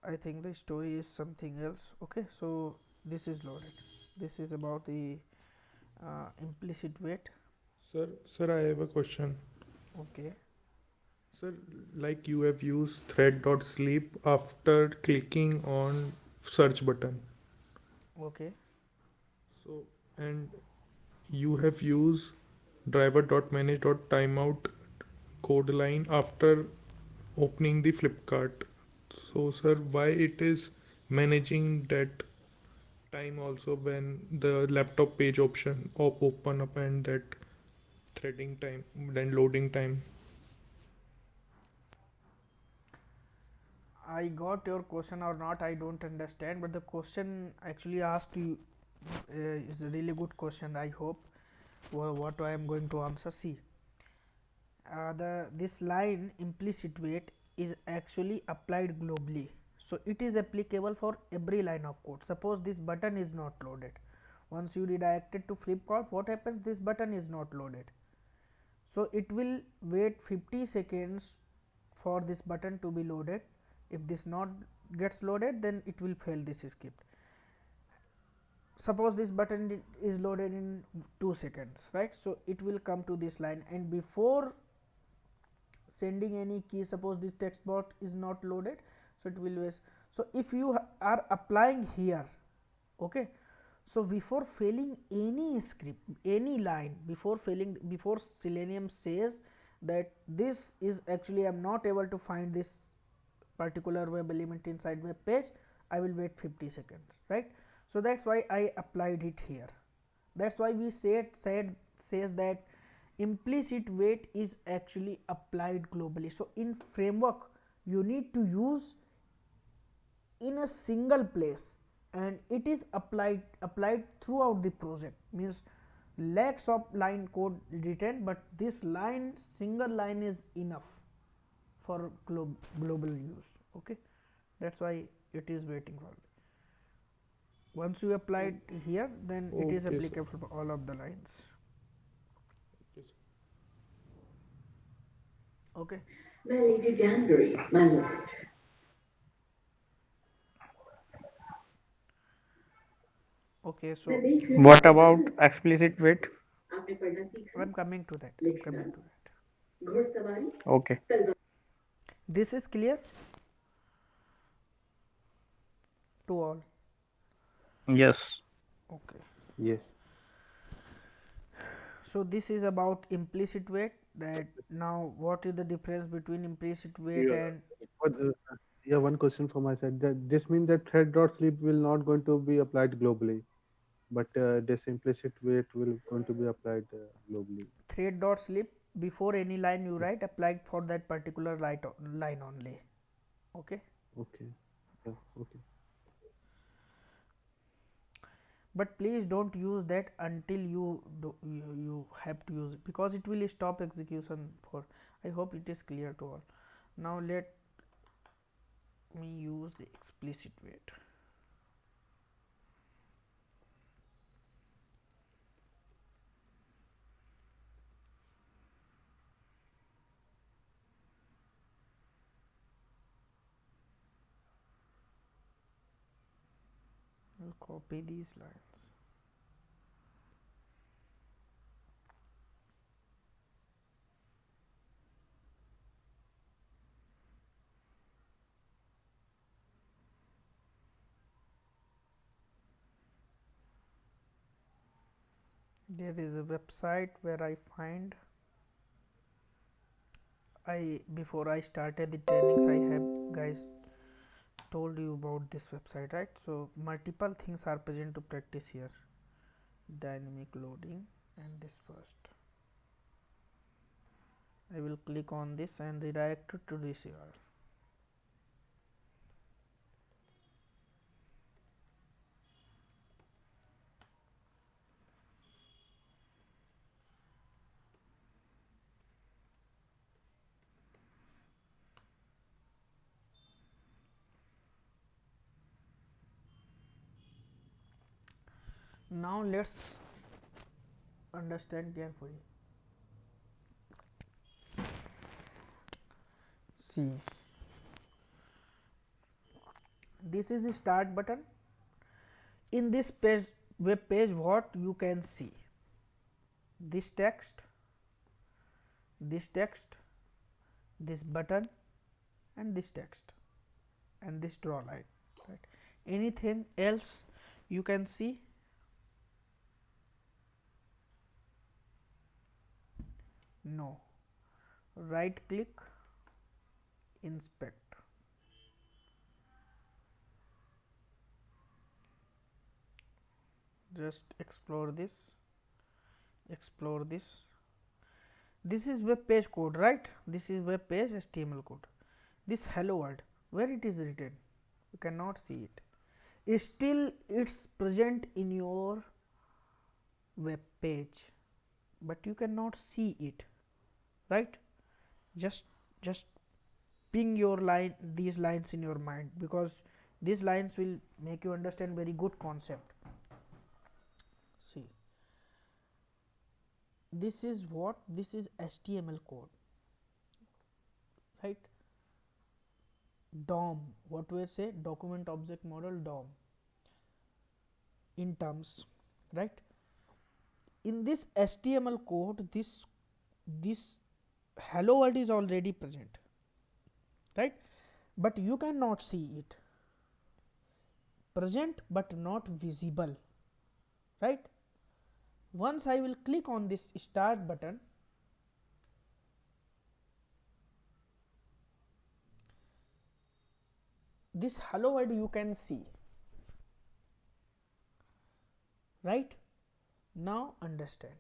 I think the story is something else. Okay, so this is loaded, this is about the implicit wait. Sir, I have a question. Okay, Sir, like you have used thread.sleep after clicking on search button. okay, So, and you have used driver.manage.timeout code line after opening the Flipkart. So, sir, why it is managing that time also when the laptop page option open up and that threading time, then loading time? I got your question or not, I don't understand, but the question actually asked you is a really good question. I hope what I am going to answer. See, this line implicit wait is actually applied globally, so it is applicable for every line of code. Suppose this button is not loaded, once you redirect it to Flipkart, what happens, this button is not loaded, so it will wait 50 seconds for this button to be loaded. If this not gets loaded, then it will fail this script. Suppose this button is loaded in 2 seconds, right? So it will come to this line, and before sending any key, suppose this text box is not loaded, so it will waste. So if you are applying here, okay, so before failing any script, any line, before Selenium says that this is actually I am not able to find this particular web element inside web page, I will wait 50 seconds, right? So that's why I applied it here. That's why we says that implicit wait is actually applied globally. So in framework you need to use in a single place, and it is applied throughout the project, means lakhs of line code written, but this line, single line is enough for global use. Okay, that's why it is waiting for. Once you apply it here, then it is Okay, sir. applicable for all of the lines. Okay, sir. Okay. My Lady Danbury, my lord. Okay, मैं so देख रही What हूँ about explicit weight? आपने पढ़ना सीखा I'm coming to that. I'm लिखना coming to that. घुड़सवारी Okay. तलवार This is clear to all. Yes. Okay. Yes. So this is about implicit weight. That now, what is the difference between implicit weight Yeah. and But, yeah, one question from my side. That this means that thread dot sleep will not going to be applied globally, but this implicit weight will going to be applied globally. thread dot slip before any line you write applied for that particular line only. Okay. Okay. Yeah. Okay. But please don't use that until you have to use it, because it will stop execution for. I hope it is clear to all. Now let me use the explicit weight. I'll copy these lines. There is a website where I find. Before I started the trainings, I have guys told you about this website, right? So multiple things are present to practice here. Dynamic loading and this first. I will click on this and redirect it to this URL. Now let's understand carefully. See, this is the start button. In this page, web page, what you can see? This text, this button, and this text, and this draw line. Right? Anything else you can see? No. Right click, inspect. Just explore this, explore this. This is web page code, right? This is web page HTML code. This hello world, where it is written, you cannot see it. Still it's present in your web page, but you cannot see it, right? Just ping your line, these lines in your mind, because these lines will make you understand very good concept. See, this is what, this is HTML code, right? DOM, what we say, document object model, DOM in terms, right? In this HTML code, this hello world is already present, right? But you cannot see it, present but not visible, right? Once I will click on this start button, this hello world you can see, right? Now understand.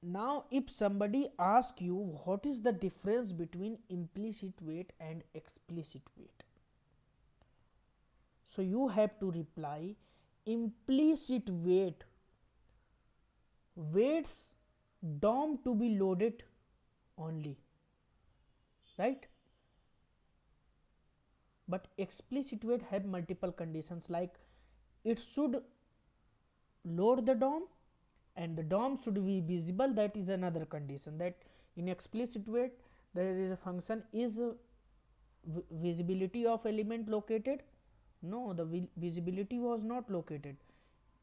Now if somebody asks you what is the difference between implicit weight and explicit weight, so you have to reply implicit weight waits DOM to be loaded only, right? But explicit weight have multiple conditions, like it should load the DOM and the DOM should be visible. That is another condition, that in explicit weight there is a function is visibility of element located. No, the visibility was not located.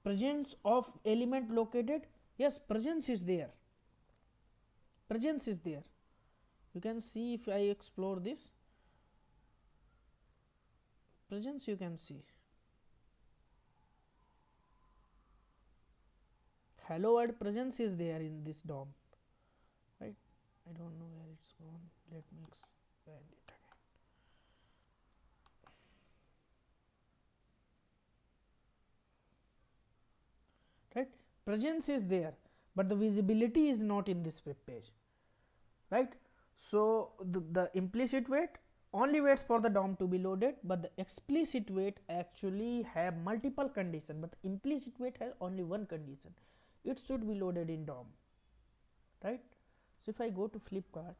Presence of element located, yes, presence is there, presence is there. You can see if I explore this, presence you can see. Hello world presence is there in this DOM, right? I don't know where it's gone. Let me expand it again. Right, presence is there, but the visibility is not in this web page, right? So the implicit wait only waits for the DOM to be loaded, but the explicit wait actually have multiple conditions, but implicit wait has only one condition, it should be loaded in DOM, right? So if I go to Flipkart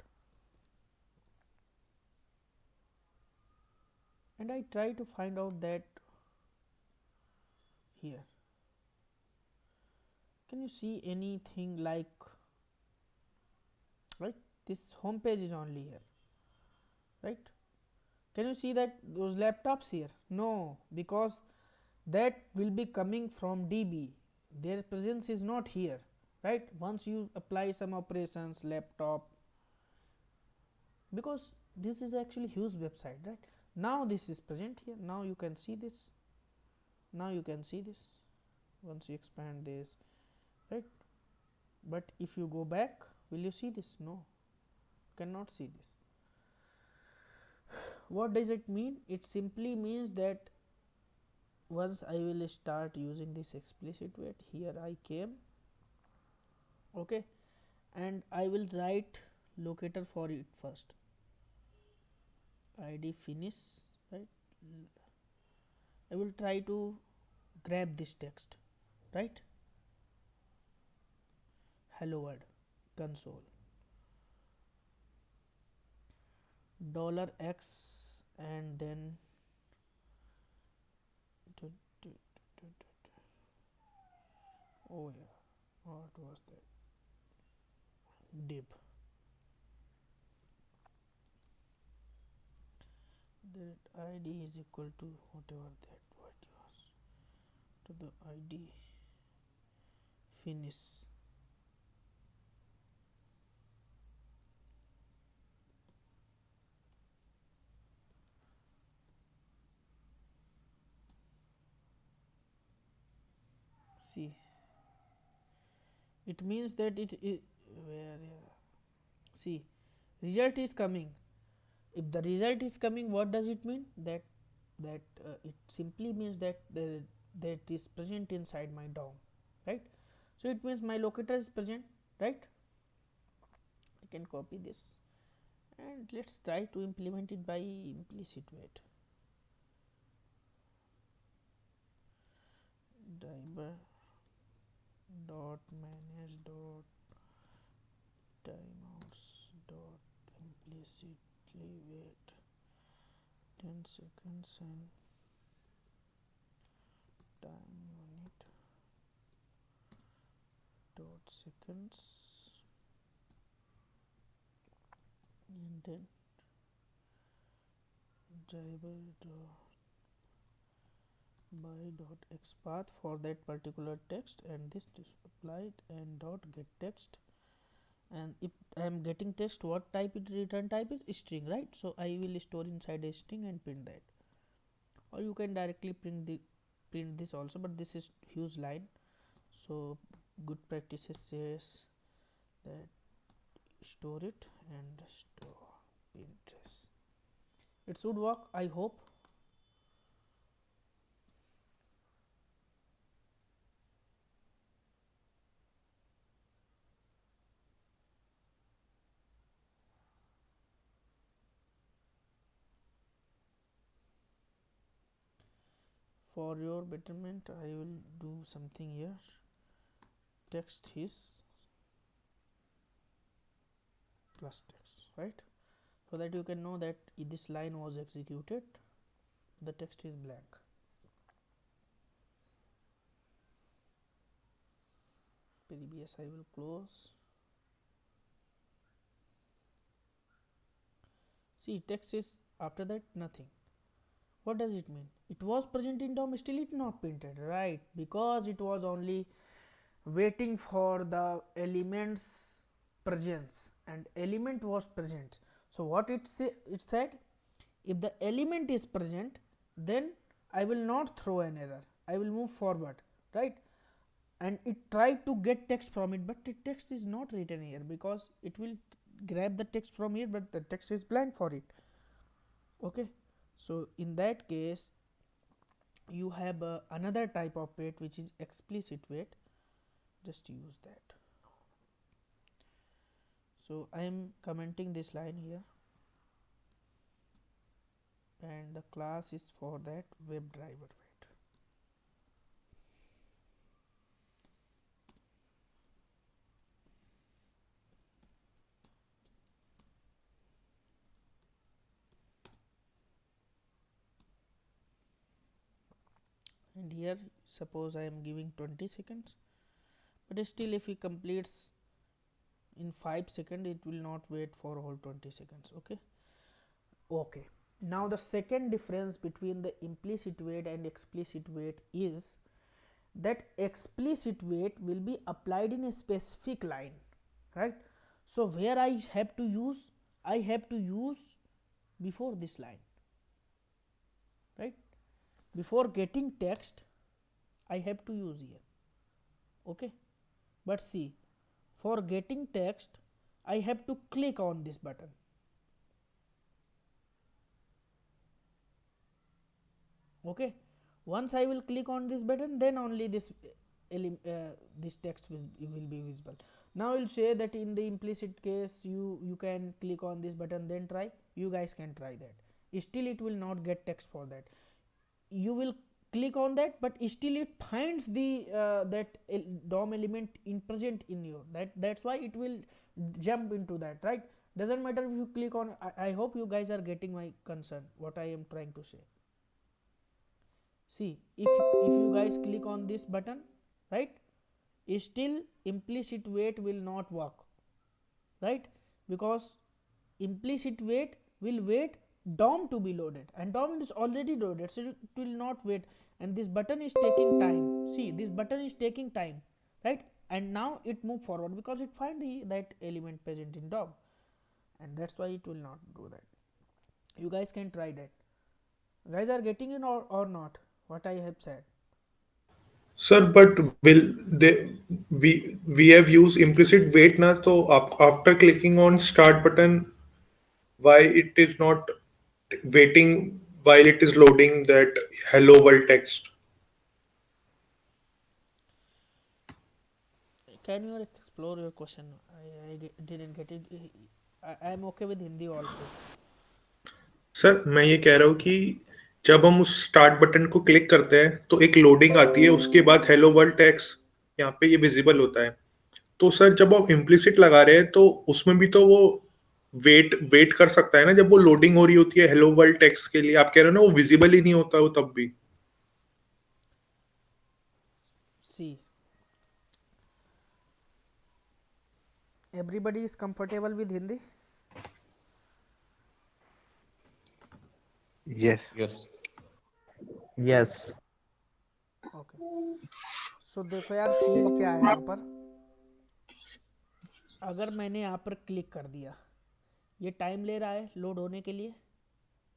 and I try to find out that here, can you see anything like, right, this home page is only here, right? Can you see that those laptops here? No, because that will be coming from DB, their presence is not here, right? Once you apply some operations, laptop, because this is actually huge website, right? Now this is present here, now you can see this, now you can see this once you expand this, right? But if you go back, will you see this? No, cannot see this. What does it mean? It simply means that once I will start using this explicit wait, here I came, okay, and I will write locator for it first, id finish, right? I will try to grab this text, right? Hello world console $x and then oh yeah, what was that, div, that id is equal to whatever that what was to the id finish, see, it means that it where see, result is coming. If the result is coming, what does it mean? That it simply means that that is present inside my DOM, right? So it means my locator is present, right? I can copy this and let's try to implement it by implicit wait. Driver dot manage dot timeouts dot implicitly wait 10 seconds and time unit dot seconds and then driver dot by dot xpath for that particular text, and this is applied and dot get text, and if I am getting text, what type it return type is string, right? So I will store inside a string and print that, or you can directly print this also, but this is huge line, so good practices says that store it and store Pinterest. It should work, I hope. For your betterment, I will do something here. Text is plus text, right? So that you can know that this line was executed, the text is blank. Previous I will close. See, text is after that nothing. What does it mean? It was present in DOM, still it not printed, right? Because it was only waiting for the element's presence, and element was present. So what it said, if the element is present, then I will not throw an error, I will move forward, right? And it tried to get text from it, but the text is not written here, because it will grab the text from here, but the text is blank for it. Okay, so in that case you have another type of wait, which is explicit wait. Just use that. So I am commenting this line here, and the class is for that WebDriver wait. And here suppose I am giving 20 seconds, but still if he completes in 5 seconds, it will not wait for whole 20 seconds. Okay, now the second difference between the implicit wait and explicit wait is that explicit wait will be applied in a specific line, right? So where I have to use before this line, right? Before getting text I have to use here. Okay, but see, for getting text I have to click on this button. Okay, once I will click on this button, then only this text will be visible. Now I will say that in the implicit case you can click on this button, then try. You guys can try that. Still it will not get text for that. You will click on that, but still it finds the that DOM element in present in your that's why it will jump into that, right? Doesn't matter if you click on. I hope you guys are getting my concern, what I am trying to say. See, if you guys click on this button, right, still implicit wait will not work, right? Because implicit wait will wait DOM to be loaded, and DOM is already loaded, so it will not wait, and this button is taking time. See, this button is taking time, right? And now it move forward because it find that element present in DOM, and that's why it will not do that. You guys can try that. Guys are getting it or not what I have said? Sir, but will they we have used implicit wait now, so after clicking on start button, why it is not waiting while it is loading that hello world text? Can you explore your question? Didn't get it. I am okay with Hindi also. Sir मैं ये कह रहा हूँ कि जब हम उस start button को क्लिक करते हैं तो एक लोडिंग आती है, उसके बाद हेलो वर्ल्ड टेक्स्ट यहाँ पे ये विजिबल होता है। तो सर जब आप इम्प्लिसिट लगा रहे हैं तो उसमें भी तो वो वेट वेट कर सकता है ना, जब वो लोडिंग हो रही होती है हेलो वर्ल्ड टेक्स्ट के लिए। आप कह रहे हो ना वो विजिबल ही नहीं होता वो तब भी। See, everybody is comfortable with Hindi? Yes. Yes. Okay, so देखो यार चीज़ क्या है यहाँ पर। अगर मैंने यहाँ पर क्लिक कर दिया, ये टाइम ले रहा है लोड होने के लिए,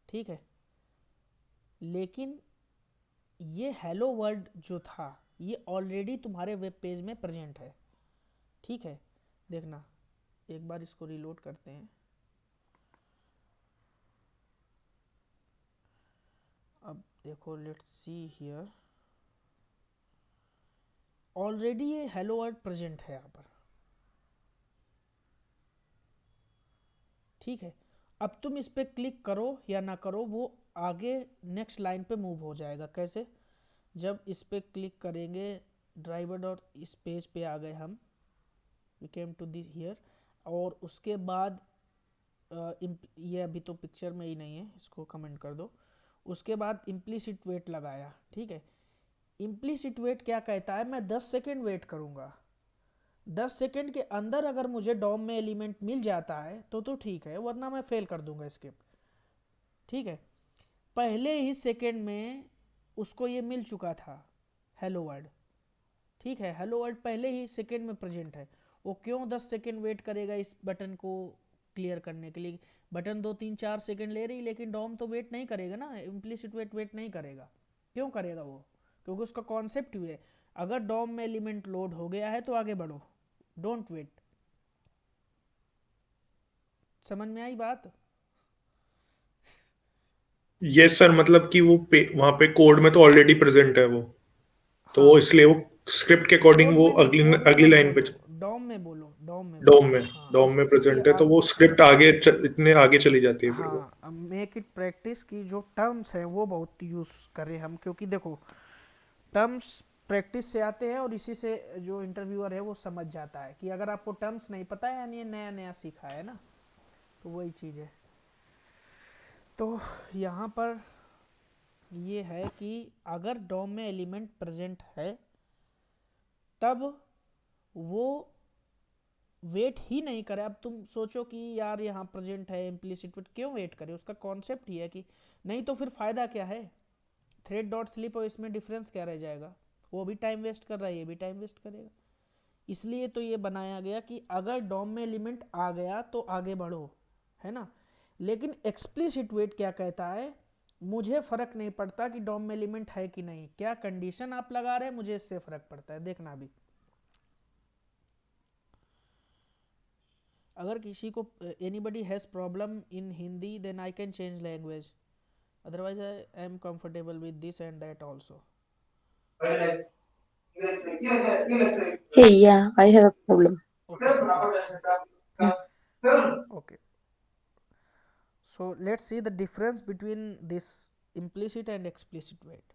ठीक है, लेकिन ये हेलो वर्ल्ड जो था ये ऑलरेडी तुम्हारे वेब पेज में प्रेजेंट है, ठीक है। देखना, एक बार इसको रीलोड करते हैं। अब देखो, लेट्स सी हियर, ऑलरेडी ये हेलो वर्ल्ड प्रेजेंट है यहाँ पर, ठीक है। अब तुम इस पर क्लिक करो या ना करो, वो आगे नेक्स्ट लाइन पे मूव हो जाएगा। कैसे? जब इस पर क्लिक करेंगे, ड्राइवर डॉट इस पेज पे आ गए हम, we came to this here, और उसके बाद ये अभी तो पिक्चर में ही नहीं है, इसको कमेंट कर दो। उसके बाद इम्प्लिसिट वेट लगाया, ठीक है। इम्प्लिसिट वेट क्या कहता है, मैं 10 सेकेंड वेट करूँगा। 10 सेकेंड के अंदर अगर मुझे डॉम में एलिमेंट मिल जाता है तो ठीक है, वरना मैं फेल कर दूंगा स्क्रिप्ट। ठीक है, पहले ही सेकेंड में उसको ये मिल चुका था हेलो वर्ड, ठीक है, हेलो वर्ड पहले ही सेकेंड में प्रेजेंट है, वो क्यों 10 सेकेंड वेट करेगा इस बटन को क्लियर करने के लिए? बटन 2 3 4 सेकेंड ले रही, लेकिन डॉम तो वेट नहीं करेगा ना, इम्प्लिसिट वेट नहीं करेगा। क्यों करेगा वो? क्योंकि उसका कॉन्सेप्ट ही है, अगर डॉम में एलिमेंट लोड हो गया है तो आगे बढ़ो, डोंट वेट। समझ में आई बात? यस सर, मतलब कि वो वहां पे कोड में तो ऑलरेडी प्रेजेंट है वो, तो वो हाँ, इसलिए वो स्क्रिप्ट के अकॉर्डिंग कोड वो में नहीं, अगली कोड में अगली मत लाइन पे बोलो, डॉम में बोलो, डॉम में डॉम बोलो। में हाँ, डॉम में उसके प्रेजेंट है, तो वो स्क्रिप्ट आगे इतने आगे चली जाती है फिर वो। हाँ, मेक इट प्रैक्टिस की जो टर्म्स हैं वो बहुत यूज़ करें हम, क्योंकि देखो टर्म्स प्रैक्टिस से आते हैं और इसी से जो इंटरव्यूअर है वो समझ जाता है कि अगर आपको टर्म्स नहीं पता है यानी ये नया नया सीखा है ना, तो वही चीज़ है। तो यहाँ पर ये है कि अगर डॉम में एलिमेंट प्रेजेंट है तब वो वेट ही नहीं करे। अब तुम सोचो कि यार यहाँ प्रेजेंट है इम्प्लिसिट वेट, क्यों वेट करे? उसका कॉन्सेप्ट ही है कि नहीं, तो फिर फ़ायदा क्या है? थ्रेड डॉट स्लिप और इसमें डिफरेंस क्या रह जाएगा? वो भी टाइम वेस्ट कर रहा है, ये भी टाइम वेस्ट करेगा। इसलिए तो ये बनाया गया कि अगर डॉम में एलिमेंट आ गया तो आगे बढ़ो, है ना। लेकिन एक्सप्लिसिट वेट क्या कहता है? मुझे फर्क नहीं पड़ता कि डॉम में एलिमेंट है कि नहीं, क्या कंडीशन आप लगा रहे हैं मुझे इससे फर्क पड़ता है। देखना भी, अगर किसी को anybody has problem in Hindi then I can change language, otherwise I am comfortable with this and that also. Hey, yeah, I have a problem. Okay, okay, okay. So let's see the difference between this implicit and explicit weight.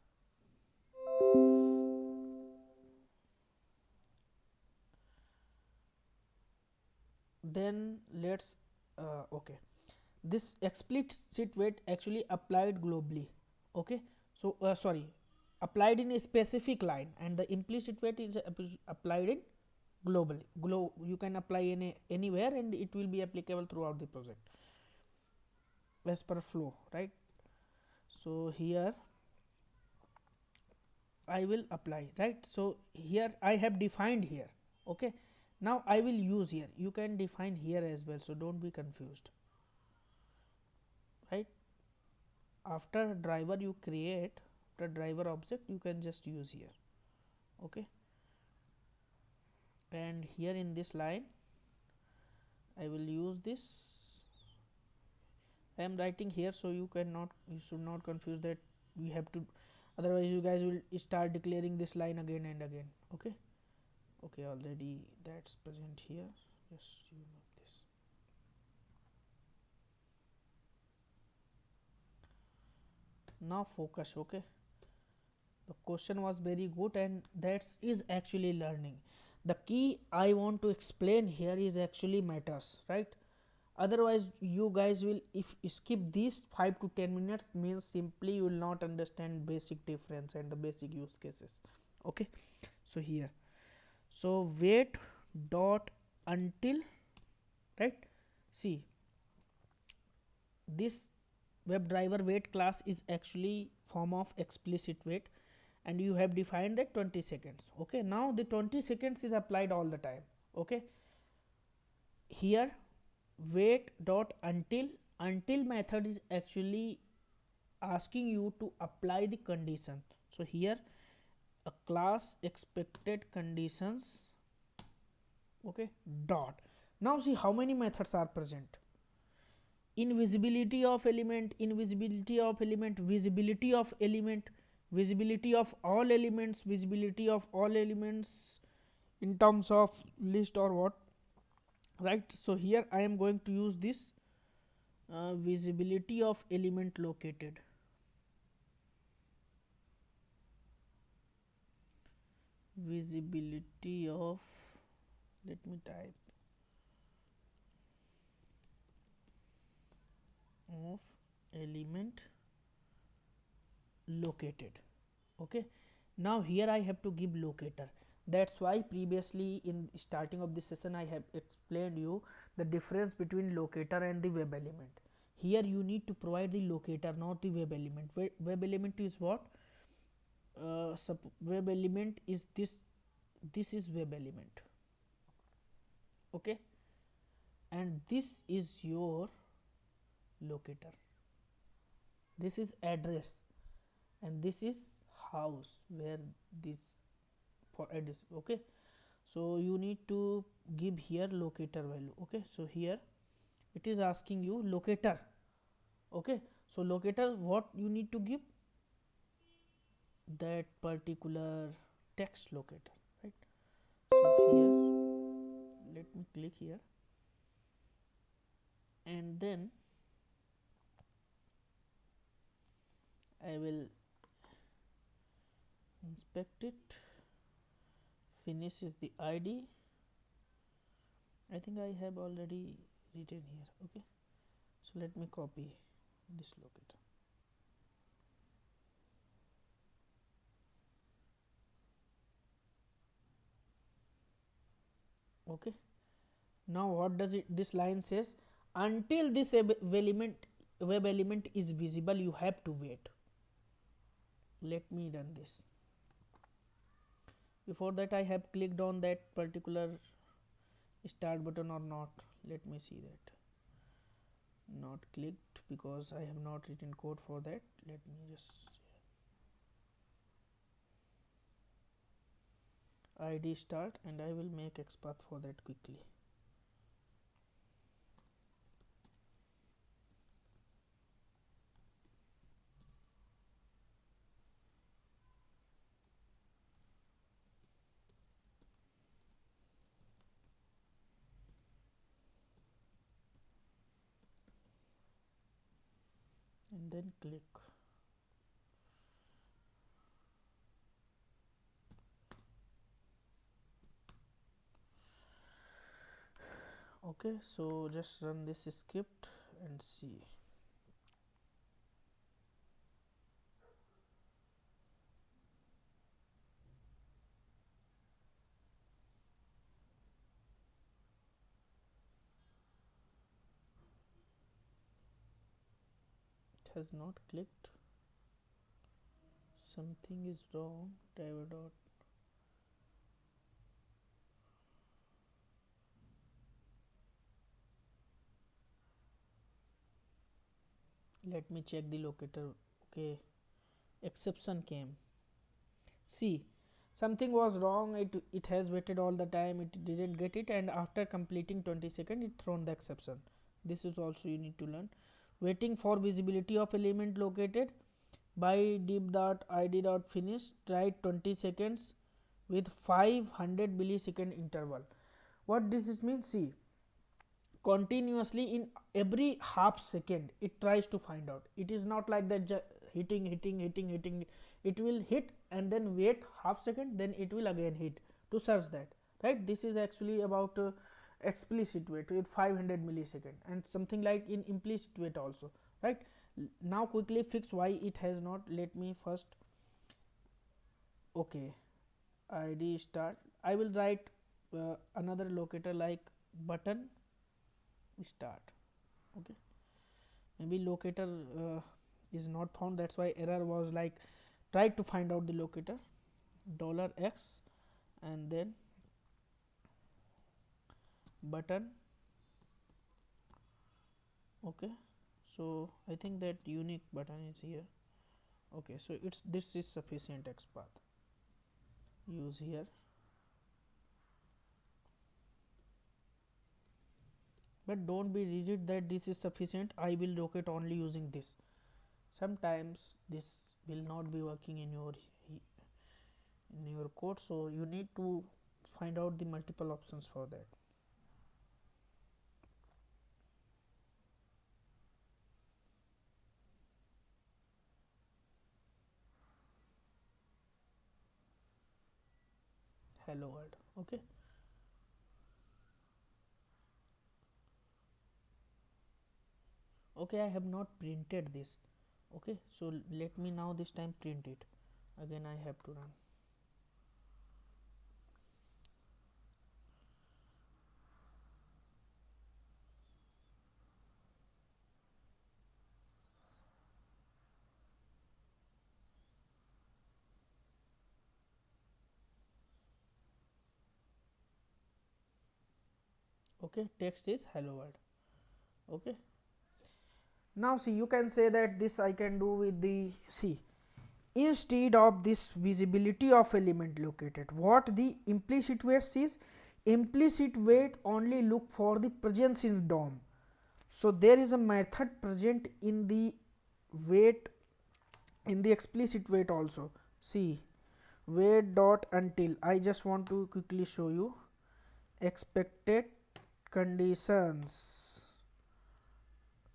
Then let's okay, this explicit weight actually applied globally, okay. So sorry, applied in a specific line, and the implicit weight is applied in globally. You can apply anywhere and it will be applicable throughout the project as per flow, right? So here I will apply, right? So here I have defined here, okay. Now I will use here, you can define here as well, so don't be confused, right? After driver you create the driver object, you can just use here, okay. And here in this line I will use this. I am writing here so you should not confuse that we have to, otherwise you guys will start declaring this line again and again, okay. Okay, already that's present here, just you know this. Now focus, okay. The question was very good and that is actually learning. The key I want to explain here is actually matters, right? Otherwise you guys will, if you skip these 5 to 10 minutes, means simply you will not understand basic difference and the basic use cases, okay. So here, so wait dot until, right? See, this WebDriver wait class is actually form of explicit wait, and you have defined that 20 seconds, okay. Now the 20 seconds is applied all the time, okay. Here wait dot until method is actually asking you to apply the condition. So here a class expected conditions, okay, dot. Now see how many methods are present: invisibility of element, invisibility of element, visibility of element, visibility of all elements, visibility of all elements in terms of list or what, right? So here I am going to use this visibility of element located, visibility of, let me type, of element located, okay. Now here I have to give locator. That's why previously in starting of this session I have explained you the difference between locator and the web element. here you need to provide the locator, not the web element. Web element is what? Web element is this is web element, okay, and this is your locator, this is address, and this is house where this for address, okay. So you need to give here locator value, okay. So here it is asking you locator, okay. So locator, what you need to give? That particular text locator, right? So here let me click here, and then I will inspect it. Finish is the ID. I think I have already written here, okay. So let me copy this locator. Okay, now what does it, this line says, until this web element is visible, you have to wait. Let me run this. Before that I have clicked on that particular start button or not. Let me see that. Not clicked because I have not written code for that. Let me just ID start, and I will make XPath for that quickly. And then click. Okay, so just run this script and see. It has not clicked. Something is wrong. Driver dot. Let me check the locator. Okay, exception came. See, something was wrong. It has waited all the time, it didn't get it, and after completing 20 seconds it thrown the exception. This is also you need to learn. Waiting for visibility of element located by div dot id dot finish, write 20 seconds with 500 millisecond interval. What this is means? See, continuously in every half second it tries to find out. It is not like that hitting. It will hit and then wait half second, then it will again hit to search that, right. This is actually about explicit wait with 500 millisecond, and something like in implicit wait also, right. Now quickly fix why it has not. Let me first, okay, id start. I will write another locator like button start, okay. Maybe locator is not found, that's why error was like try to find out the locator $x and then button, okay. So I think that unique button is here, okay. So it's this is sufficient XPath, use here. But don't be rigid that this is sufficient, I will locate only using this. Sometimes this will not be working in your code, so you need to find out the multiple options for that. Hello world, okay. Okay, I have not printed this, okay. So let me now this time print it again. I have to run. Okay, text is hello world. Okay. Now see, you can say that this I can do with the see, instead of this visibility of element located, what the implicit weight sees, implicit weight only look for the presence in DOM. So there is a method present in the weight, in the explicit weight also. See, weight dot until, I just want to quickly show you expected conditions.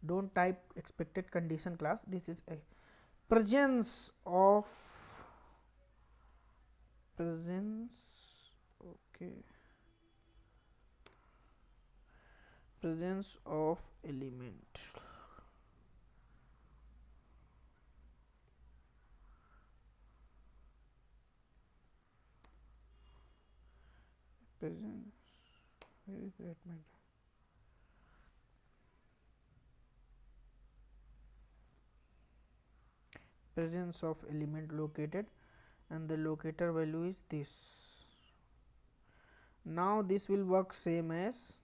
Don't type expected condition class, this is a presence of presence, okay, presence of element. Presence, where is that matter? Presence of element located, and the locator value is this. Now this will work same as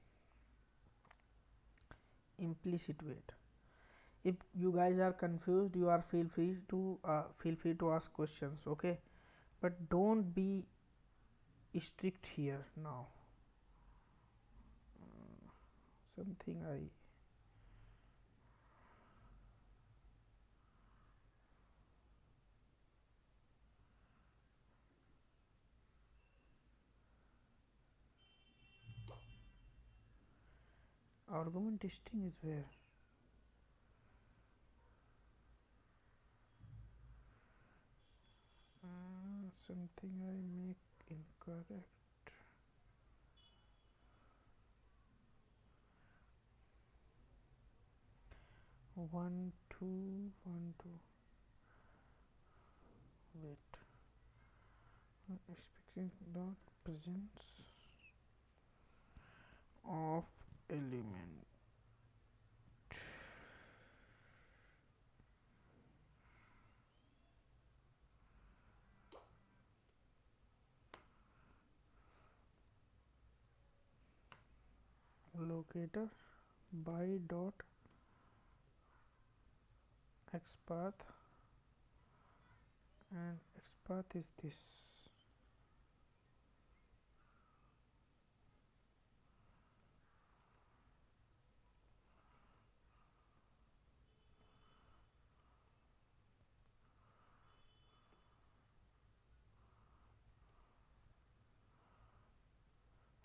implicit weight. If you guys are confused, you are feel free to ask questions, okay, but don't be strict here. Now something I argument testing is where something I make incorrect. One two wait, expecting dot presence of element. Locator by dot xpath, and xpath is this.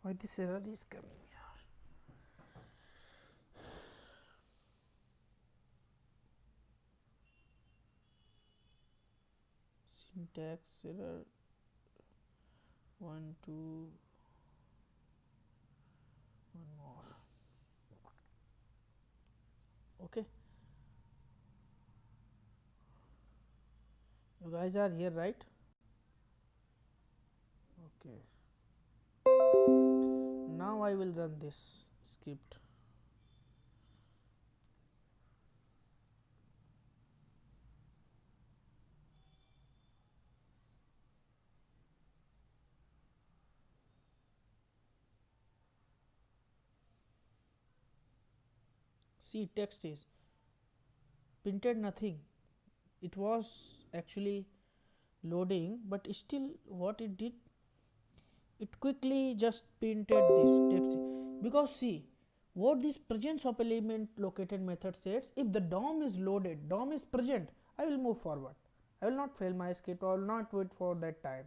Why this error is coming here? Syntax error 1 2 one more. Okay, you guys are here, right? Okay, now I will run this script. See, text is printed nothing, it was actually loading, but still what it did, it quickly just printed this text, because see what this presence of element located method says, if the DOM is loaded, DOM is present, I will move forward, I will not fail my script, I will not wait for that time.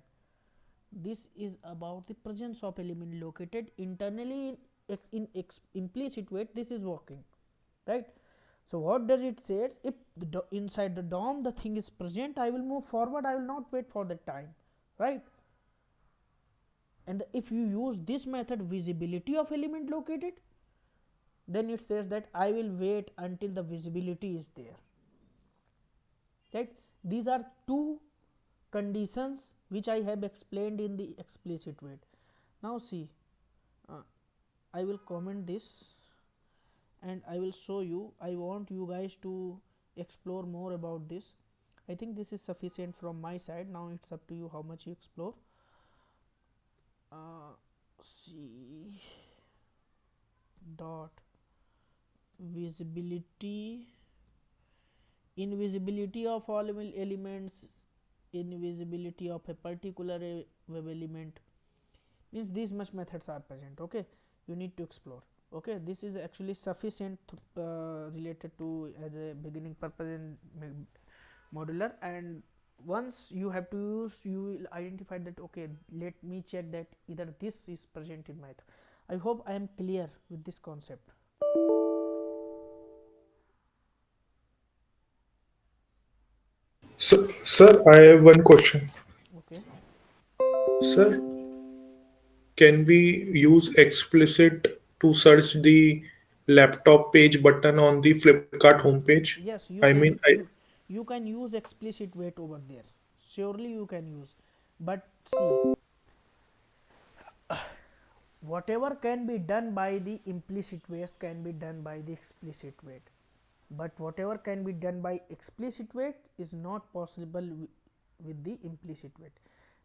This is about the presence of element located internally in implicit weight, this is working, right? So what does it say? If the inside the DOM the thing is present, I will move forward, I will not wait for the time, right? And if you use this method visibility of element located, then it says that I will wait until the visibility is there, right? These are two conditions which I have explained in the explicit weight. Now see, I will comment this and I will show you. I want you guys to explore more about this. I think this is sufficient from my side. Now it's up to you how much you explore. See, dot visibility, invisibility of all elements, invisibility of a particular web element, means these much methods are present. Okay, you need to explore. Okay, this is actually sufficient related to as a beginning purpose in modular, and once you have to use, you will identify that okay, let me check that either this is present in my I hope I am clear with this concept. So, sir, I have one question. Okay, Sir, can we use explicit to search the laptop page button on the Flipkart homepage? yes, I mean, you can use explicit weight over there, surely you can use, but see, whatever can be done by the implicit ways can be done by the explicit weight, but whatever can be done by explicit weight is not possible with the implicit weight,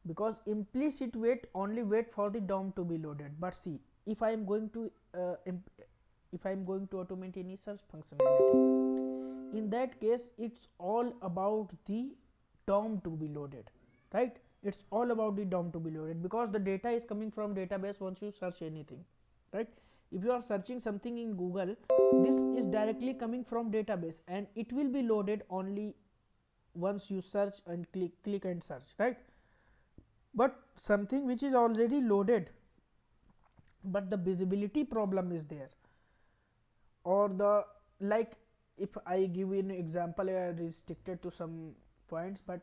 because implicit weight only wait for the DOM to be loaded. But see, if I am going to if I am going to automate any search functionality, in that case it's all about the DOM to be loaded, right? It's all about the DOM to be loaded, because the data is coming from database once you search anything, right? If you are searching something in Google, this is directly coming from database and it will be loaded only once you search and click and search, right? But something which is already loaded but the visibility problem is there, or the, like, if I give an example, I are restricted to some points, but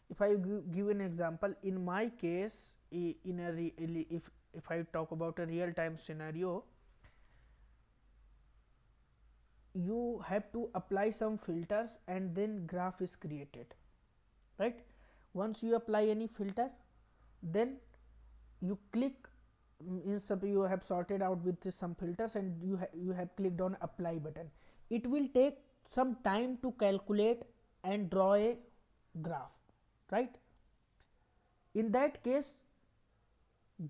if I give an example, in my case, in a if I talk about a real time scenario, you have to apply some filters and then graph is created, right? Once you apply any filter, then you click, you have sorted out with some filters and you have clicked on apply button. It will take some time to calculate and draw a graph, right? In that case,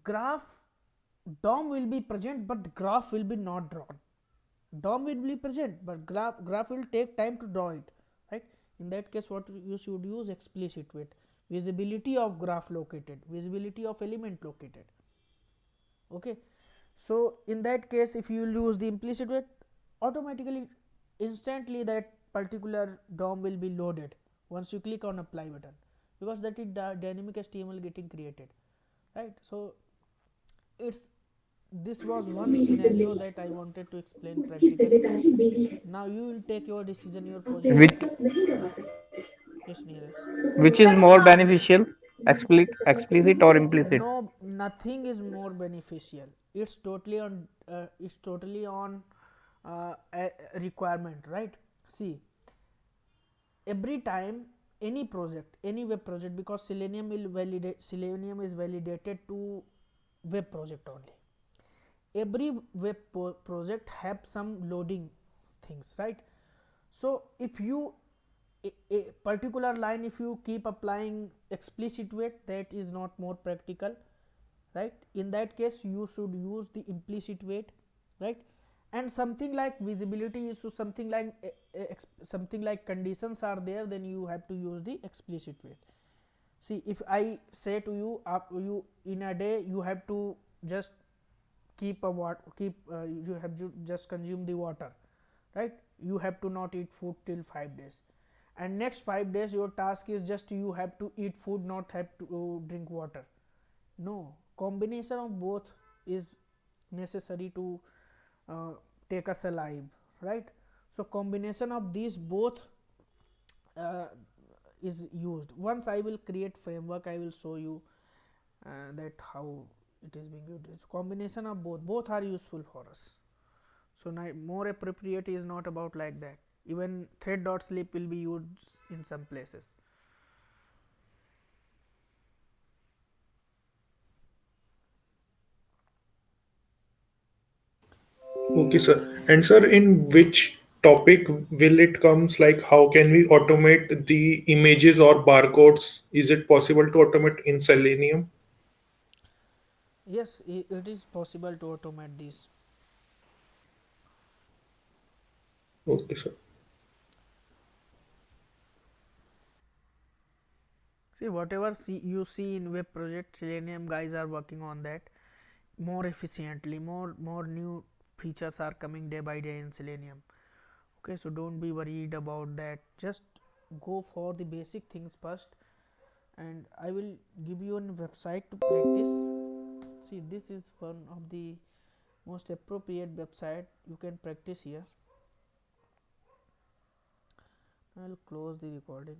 graph DOM will be present but graph will be not drawn. DOM will be present but graph will take time to draw it, right? In that case, what you should use? Explicit weight, visibility of graph located, visibility of element located. Okay, so in that case, if you use the implicit weight, automatically instantly that particular DOM will be loaded once you click on apply button, because that is dynamic HTML getting created, right? So it's, this was one scenario that I wanted to explain practically. Now you will take your decision, your project. Which Okay, yeah, yes, Neeraj. which is more beneficial, explicit or implicit? No, nothing is more beneficial. It's totally on a requirement, right? See, every time any project, any web project, because Selenium is validated to web project only. Every web project have some loading things, right? So if you a particular line, if you keep applying explicit weight, that is not more practical, right? In that case, you should use the implicit weight, right? And something like visibility is, so something like something like conditions are there, then you have to use the explicit weight. See, if I say to you, you in a day you have to just keep a you have to just consume the water, right? You have to not eat food till 5 days, and next 5 days your task is just you have to eat food, not have to drink water. No, combination of both is necessary to uh, take us alive, right? So combination of these both uh, is used. Once I will create framework, I will show you that how it is being used. It's combination of both are useful for us. So more appropriate is not about like that. Even thread.sleep will be used in some places. okay, sir. And sir, in which topic will it comes? Like, how can we automate the images or barcodes? Is it possible to automate in Selenium? Yes, it is possible to automate this. Okay, sir. See, whatever you see in web project, Selenium guys are working on that more efficiently. More new features are coming day by day in Selenium. Okay, so don't be worried about that. Just go for the basic things first, and I will give you a website to practice. See, this is one of the most appropriate website you can practice here. I will close the recording.